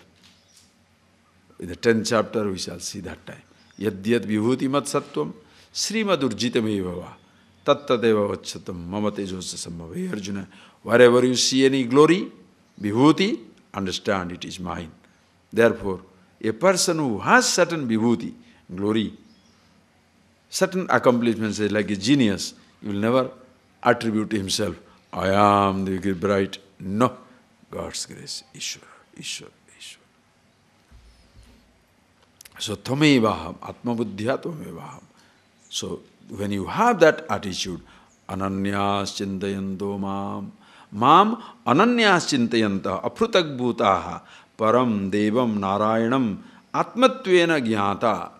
In the 10th chapter we shall see that time. Yadyat vibhuti mat sattvam srimad urjitam eva tattadeva vachatam mama tejosa samavai Arjuna. Wherever you see any glory, vibhuti, understand it is mine. Therefore, a person who has certain vibhuti, glory, certain accomplishments, like a genius, he will never attribute to himself, I am the bright. No. God's grace, Ishvara, Ishvara, Ishvara. So, tamevaham, atmabuddhya tamevaham. So, when you have that attitude, ananyas chintayanto mam ananyas chintayanta aprutak bhutaha param devam narayanam atmatvena jnata.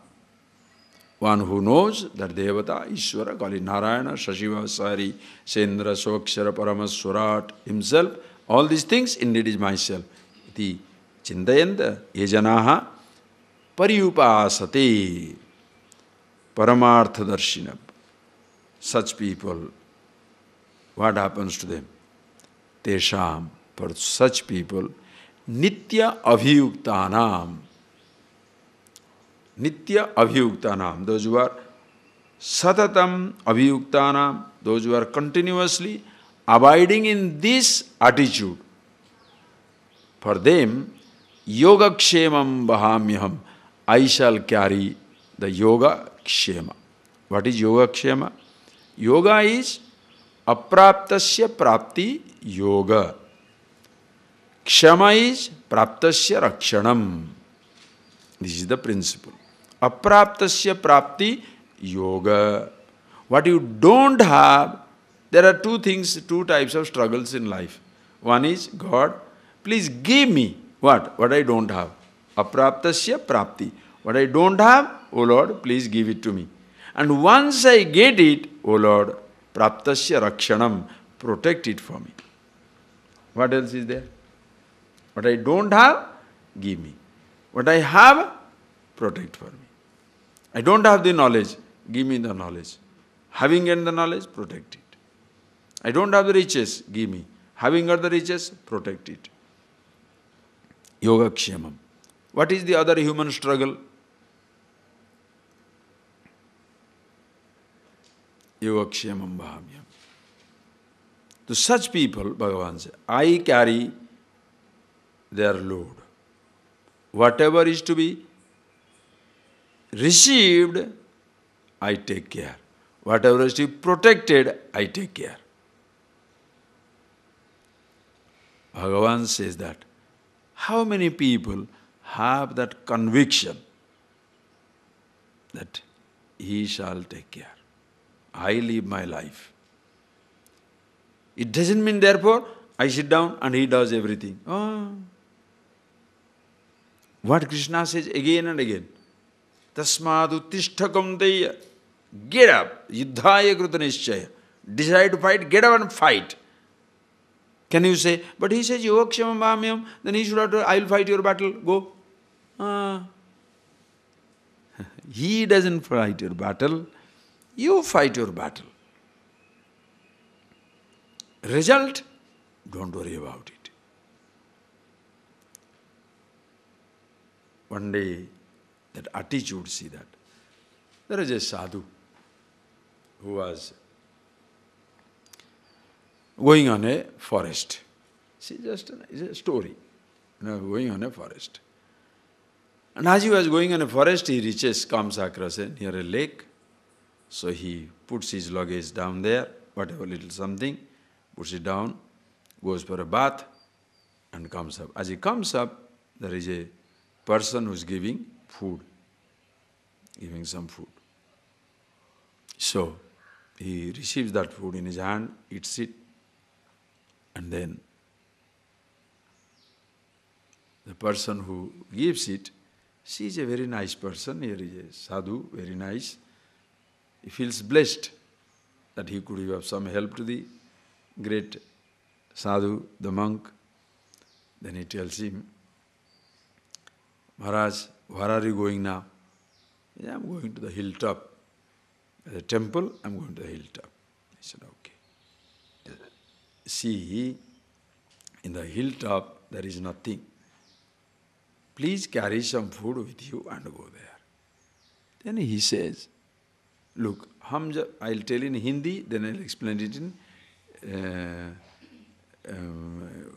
One who knows that Devata, Ishvara, call it Narayana, Shashiva, Sari, Sendra, Sokshara, Paramaswarat, himself, all these things indeed is myself. Iti chindayanta yejanaha pariyupasate paramartha darshinam. Such people, what happens to them? Tesham, for such people, nitya abhiyuktanam. Nitya abhiyuktanam, those who are satatam abhiyuktanam, those who are continuously abiding in this attitude. For them, yoga kshemam bahamyaham, I shall carry the yoga kshema. What is yoga kshema? Yoga is apraptasya prapti yoga. Kshama is praptasya rakshanam. This is the principle. Apraptasya prapti yoga. What you don't have, there are two types of struggles in life. One is, God, please give me what? What I don't have. Apraptasya prapti. What I don't have, O Lord, please give it to me. And once I get it, O Lord, praptasya rakshanam, protect it for me. What else is there? What I don't have, give me. What I have, protect for me. I don't have the knowledge, give me the knowledge. Having gained the knowledge, protect it. I don't have the riches, give me. Having got the riches, protect it. Yoga kshemam. What is the other human struggle? Yoga kshemam bahamyam. To such people, Bhagavan says, I carry their load. Whatever is to be received, I take care. Whatever is to be protected, I take care. Bhagavan says that. How many people have that conviction that he shall take care? I live my life. It doesn't mean, therefore, I sit down and he does everything. Oh. What Krishna says again and again. Tasmad uttishta kaunteya. Get up. Yuddhaya kruta nishchaya. Decide to fight, get up and fight. Can you say, but he says, yogakshamam bhamyam, then he should have to, I will fight your battle, go. He doesn't fight your battle, you fight your battle. Result, don't worry about it. One day, That attitude, see that. There is a sadhu who was going on a forest. See, it's a story. Going on a forest. And as he was going on a forest, he comes across near a lake. So he puts his luggage down there, whatever little something, puts it down, goes for a bath, and comes up. As he comes up, there is a person who is giving food, giving some food. So he receives that food in his hand, eats it, and then the person who gives it, she is a very nice person. Here is a sadhu, very nice. He feels blessed that he could have some help to the great sadhu, the monk. Then he tells him, Maharaj, where are you going now? Yeah, I'm going to the hilltop. The temple, I'm going to the hilltop. He said, okay. See, in the hilltop there is nothing. Please carry some food with you and go there. Then he says, look, I'll tell in Hindi, then I'll explain it in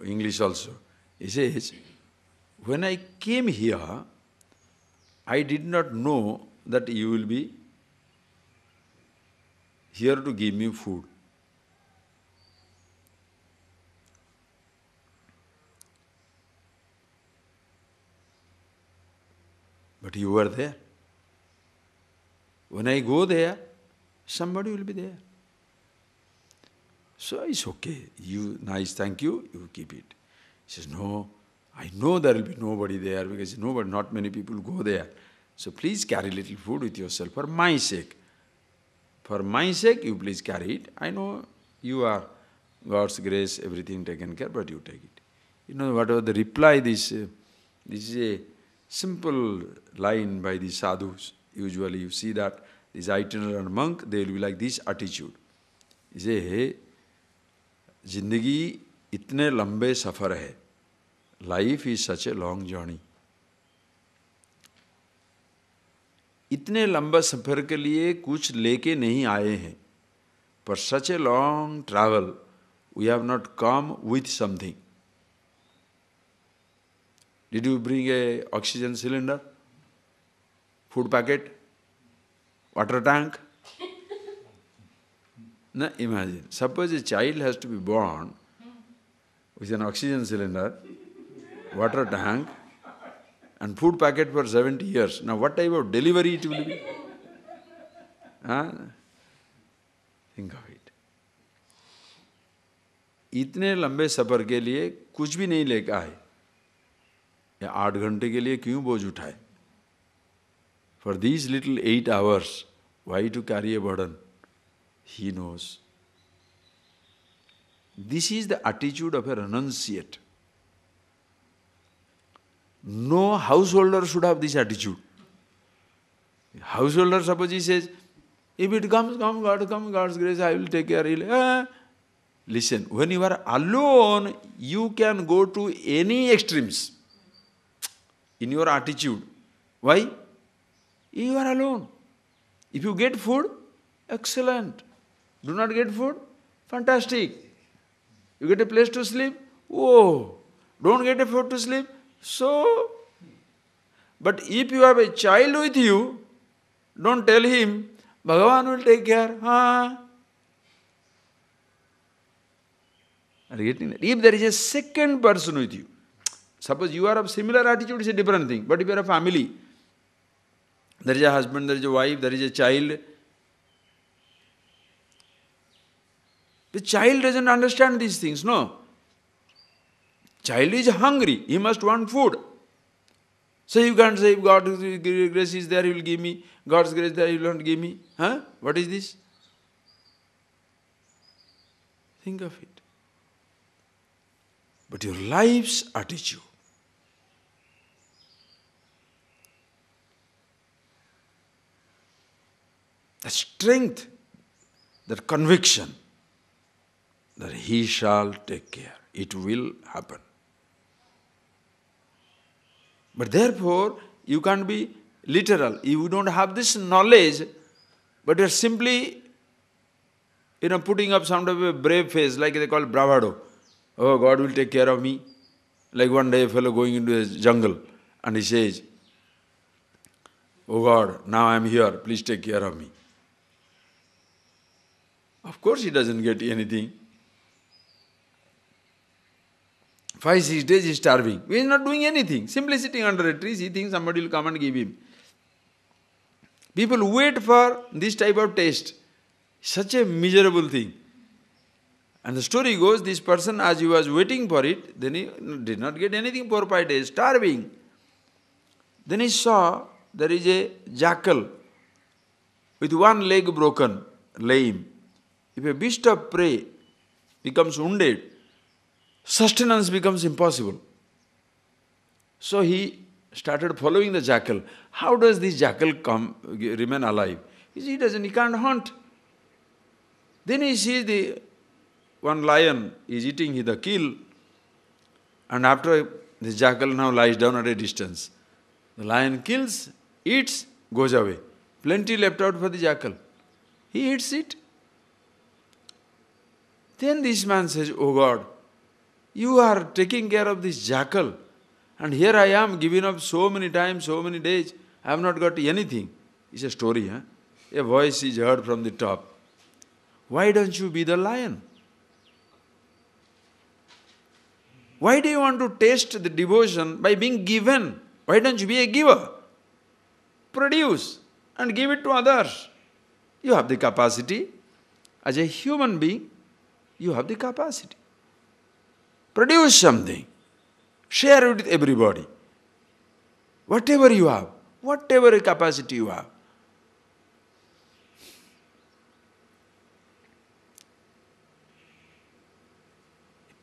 English also. He says, when I came here, I did not know that you will be here to give me food. But you were there. When I go there, somebody will be there. So it's okay. Nice, thank you, you keep it. He says, no, I know there will be nobody there because not many people go there. So please carry little food with yourself for my sake. For my sake, you please carry it. I know you are God's grace, everything taken care, but you take it. You know, whatever the reply, this is a simple line by the sadhus. Usually you see that this itinerant monk, they will be like this attitude. He say, hey, Zindagi itne lambe safar hai. Life is such a long journey. इतने लंबा सफर के लिए कुछ लेके नहीं आए हैं. For such a long travel, we have not come with something. Did you bring a oxygen cylinder? Food packet? Water tank? No, imagine. Suppose a child has to be born with an oxygen cylinder, water tank, and food packet for 70 years. Now what type of delivery it will be? Huh? Think of it. इतने लंबे सफर के लिए कुछ भी नहीं लेकर आए. या 8 घंटे के लिए क्यों बोझ उठाए? For these little 8 hours, why to carry a burden? He knows. This is the attitude of a renunciate. No householder should have this attitude. Householder, suppose he says, if it comes, God's grace, I will take care. Listen, when you are alone, you can go to any extremes in your attitude. Why? You are alone. If you get food, excellent. Do not get food, fantastic. You get a place to sleep, oh. Don't get a food to sleep, so. But if you have a child with you, don't tell him, Bhagavan will take care. Are you getting that? If there is a second person with you, suppose you are of similar attitude, it's a different thing. But if you are a family, there is a husband, there is a wife, there is a child. The child doesn't understand these things, no. Child is hungry, he must want food. So you can't say, if God's grace is there, He will give me. God's grace there, He will not give me. Huh? What is this? Think of it. But your life's attitude, the strength, that conviction that He shall take care. It will happen. But therefore, you can't be literal. You don't have this knowledge, but you're simply, putting up some of a brave face, like they call bravado. Oh, God will take care of me. Like one day a fellow going into the jungle and he says, oh God, now I am here, please take care of me. Of course he doesn't get anything. 5-6 days he is starving. He is not doing anything. Simply sitting under a tree, he thinks somebody will come and give him. People wait for this type of taste. Such a miserable thing. And the story goes, this person, as he was waiting for it, then he did not get anything for 5 days, starving. Then he saw there is a jackal with one leg broken, lame. If a beast of prey becomes wounded, sustenance becomes impossible. So he started following the jackal. How does this jackal remain alive? He can't hunt. Then he sees one lion is eating the kill, and after the jackal now lies down at a distance. The lion kills, eats, goes away. Plenty left out for the jackal. He eats it. Then this man says, oh God, you are taking care of this jackal, and here I am giving up so many times, so many days, I have not got anything. It's a story, huh? A voice is heard from the top. Why don't you be the lion? Why do you want to taste the devotion by being given? Why don't you be a giver? Produce and give it to others. You have the capacity. As a human being, you have the capacity. Produce something. Share it with everybody. Whatever you have, whatever capacity you have.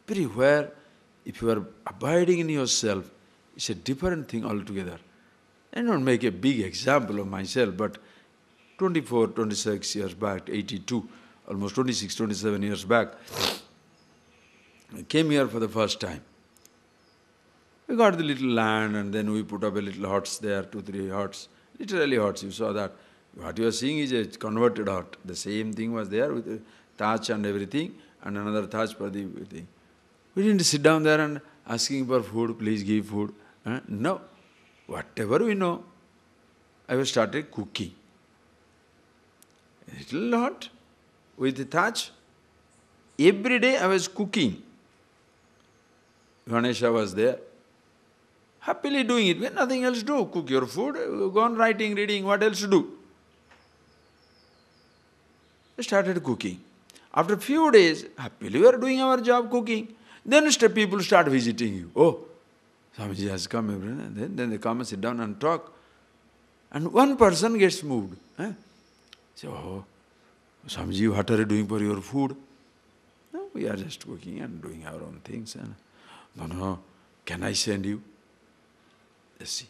Everywhere, if you are abiding in yourself, it's a different thing altogether. I don't make a big example of myself, but 24, 26 years back, 82, almost 26, 27 years back, I came here for the first time. We got the little land and then we put up a little huts there, 2-3 huts, literally huts, you saw that. What you are seeing is a converted hut. The same thing was there with a thatch and everything, and another thatch for the thing. We didn't sit down there and asking for food, please give food. No. Whatever we know, I started cooking. A little hut with a thatch. Every day I was cooking. Ganesha was there. Happily doing it. We had nothing else to do. Cook your food, go on writing, reading, what else to do? I started cooking. After a few days, happily we are doing our job cooking. Then people start visiting you. Oh, Swamiji has come, then they come and sit down and talk. And one person gets moved. Say, oh, Swamiji, what are you doing for your food? No, we are just cooking and doing our own things. No, can I send you? Let's see.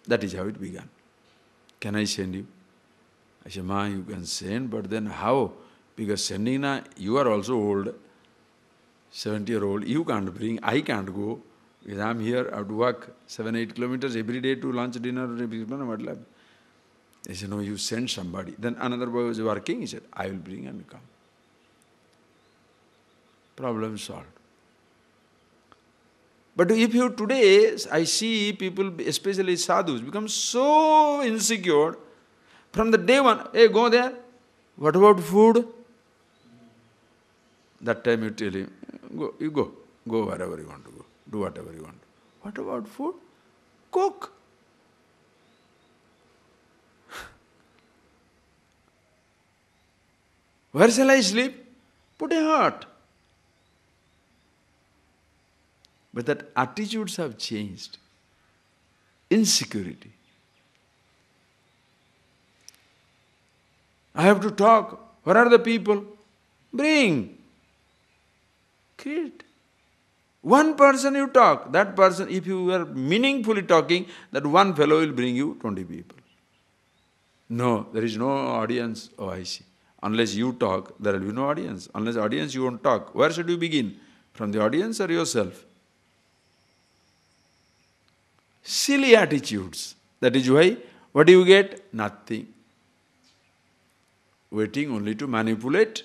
That is how it began. Can I send you? I said, Ma, you can send, but then how? Because sending now, you are also old, 70-year-old, you can't bring, I can't go. Because I am here, I have to walk 7-8 kilometers every day to lunch, dinner, they said, no, you send somebody. Then another boy was working, he said, I will bring and come. Problem solved. But if you today, I see people, especially sadhus, become so insecure, from the day one, hey, go there, what about food? That time you tell him, go wherever you want to go, do whatever you want. What about food? Cook. Where shall I sleep? Put a hut. But that attitudes have changed. Insecurity. I have to talk. Where are the people? Bring. Create. One person you talk, that person, if you are meaningfully talking, that one fellow will bring you 20 people. No, there is no audience. Oh, I see. Unless you talk, there will be no audience. Unless audience, you won't talk. Where should you begin? From the audience or yourself? Silly attitudes. That is why, what do you get? Nothing. Waiting only to manipulate,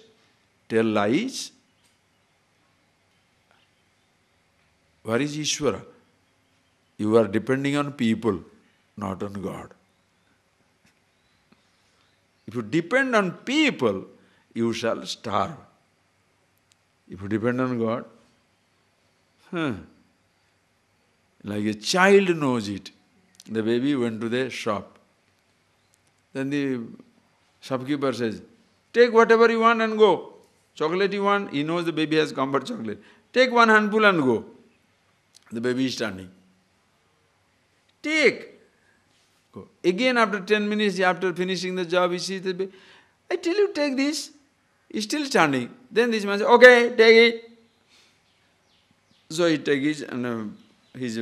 tell lies. Where is Ishvara? You are depending on people, not on God. If you depend on people, you shall starve. If you depend on God, like a child knows it. The baby went to the shop. Then the shopkeeper says, take whatever you want and go. Chocolate you want, he knows the baby has come for chocolate. Take one handful and go. The baby is standing. Take. Go. Again after 10 minutes, after finishing the job, he sees the baby. I tell you, take this. He's still standing. Then this man says, okay, take it. So he takes it and his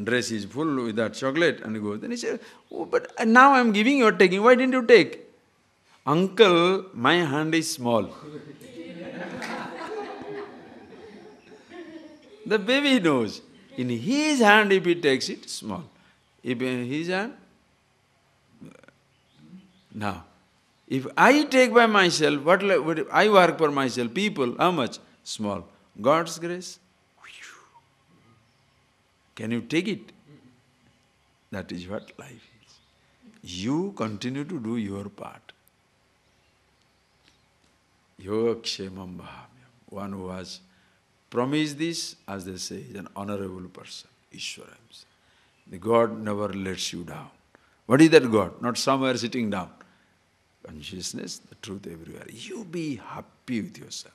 dress is full with that chocolate and he goes. Then he says, oh, but now I'm giving you, taking. Why didn't you take? Uncle, my hand is small. The baby knows. In his hand, if he takes it, small. If in his hand, now, if I take by myself, what I work for myself, people, how much? Small. God's grace. Can you take it? That is what life is. You continue to do your part. Yoga kshemam bhavyam. One who has promised this, as they say, is an honorable person. Ishvara. The God never lets you down. What is that God? Not somewhere sitting down. Consciousness, the truth everywhere. You be happy with yourself.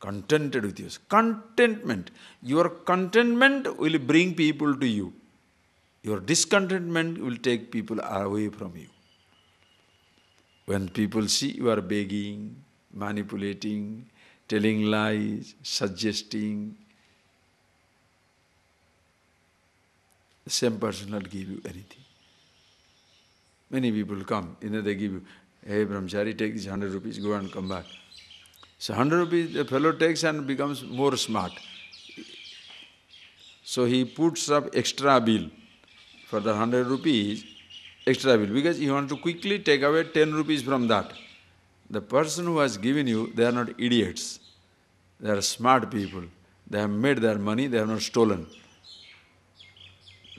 Contented with yourself. Contentment. Your contentment will bring people to you. Your discontentment will take people away from you. When people see you are begging, manipulating, telling lies, suggesting, the same person will not give you anything. Many people come, they give you, hey brahmachari, take this 100 rupees, go and come back. So 100 rupees the fellow takes and becomes more smart. So he puts up extra bill for the 100 rupees, extra bill, because he wants to quickly take away 10 rupees from that. The person who has given you, they are not idiots. They are smart people. They have made their money, they have not stolen.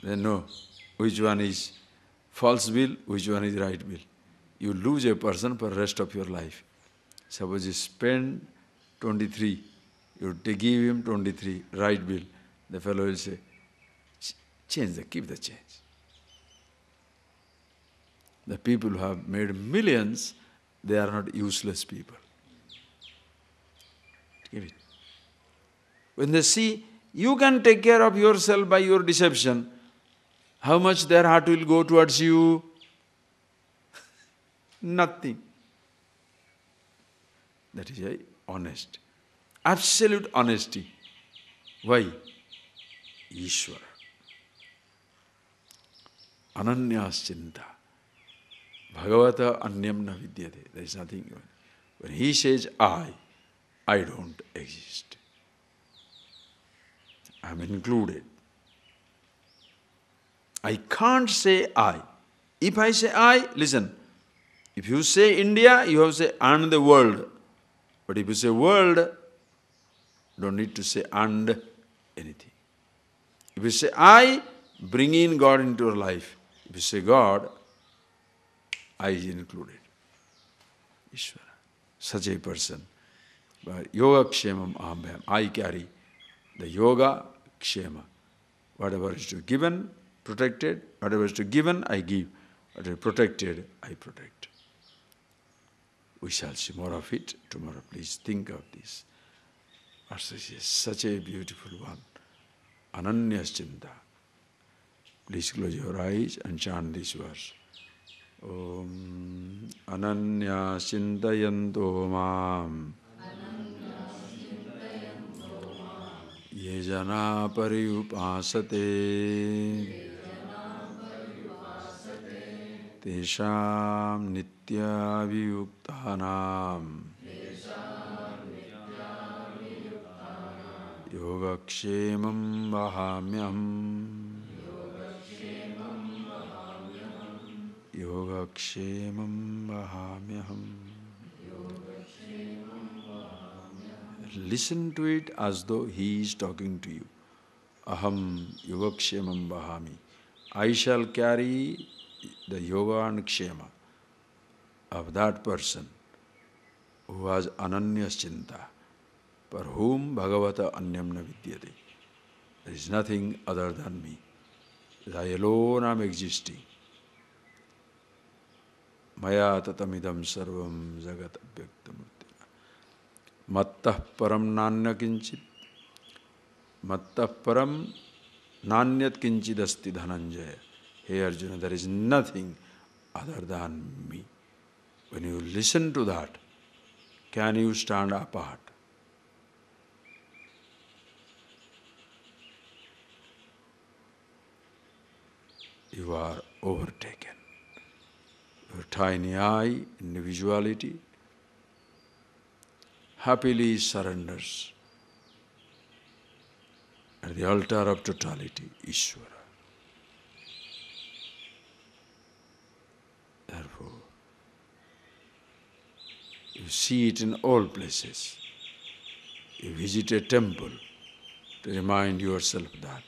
They know which one is false bill, which one is right bill. You lose a person for the rest of your life. Suppose you spend 23, you give him 23, right bill. The fellow will say, keep the change. The people who have made millions, they are not useless people. Give it. When they see you can take care of yourself by your deception, how much their heart will go towards you? Nothing. That is why honest. Absolute honesty. Why? Ishvara. Ananyas chinta. Bhagavata anyam na vidyate. There is nothing. When he says I don't exist. I am included. I can't say I. If I say I, listen. If you say India, you have to say and the world. But if you say world, don't need to say and anything. If you say I, bring in God into your life. If you say God, I is included. Ishvara. Such a person. But yoga kshemam ahambhayam. I carry the yoga kshema. Whatever is to be given, protected. Whatever is to be given, I give. Whatever is protected, I protect. We shall see more of it tomorrow. Please think of this. Verse is such a beautiful one. Ananyas chinta. Please close your eyes and chant this verse. Om Ananyas chintayanto mam. Ye jana pariupasate. Tesham nitya viyuktanam. Yoga kshemam vahamyam. Yogakshemam vahamyaham. Listen to it as though he is talking to you. Aham yogakshemam vahami. I shall carry the yoga and kshema of that person who has ananya chinta, for whom bhagavata anyam na vidyate. There is nothing other than me. I alone am existing. Maya tatamidam sarvam jagat abhyaktamurtina. Mattah param nanya kinchit. Mattah param nanyat kinchid asti dhananjaya. Hey Arjuna, there is nothing other than me. When you listen to that, can you stand apart? You are overtaken. Your tiny eye, individuality, happily surrenders at the altar of totality, Ishvara. Therefore, you see it in all places. You visit a temple to remind yourself that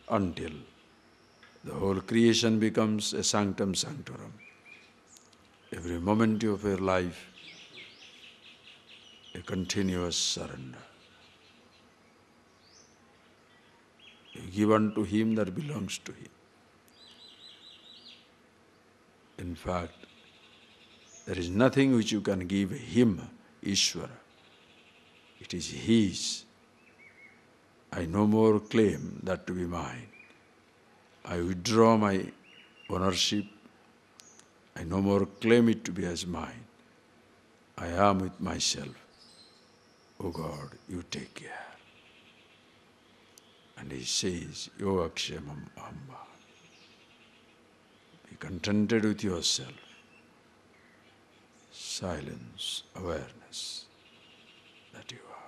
until the whole creation becomes a sanctum sanctorum. Every moment of your life, a continuous surrender. You give unto him that belongs to him. In fact, there is nothing which you can give him, Ishvara. It is his. I no more claim that to be mine. I withdraw my ownership. I no more claim it to be as mine. I am with myself. Oh God, you take care. And he says, Yogakshemam ahamba. Be contented with yourself. Silence, awareness that you are.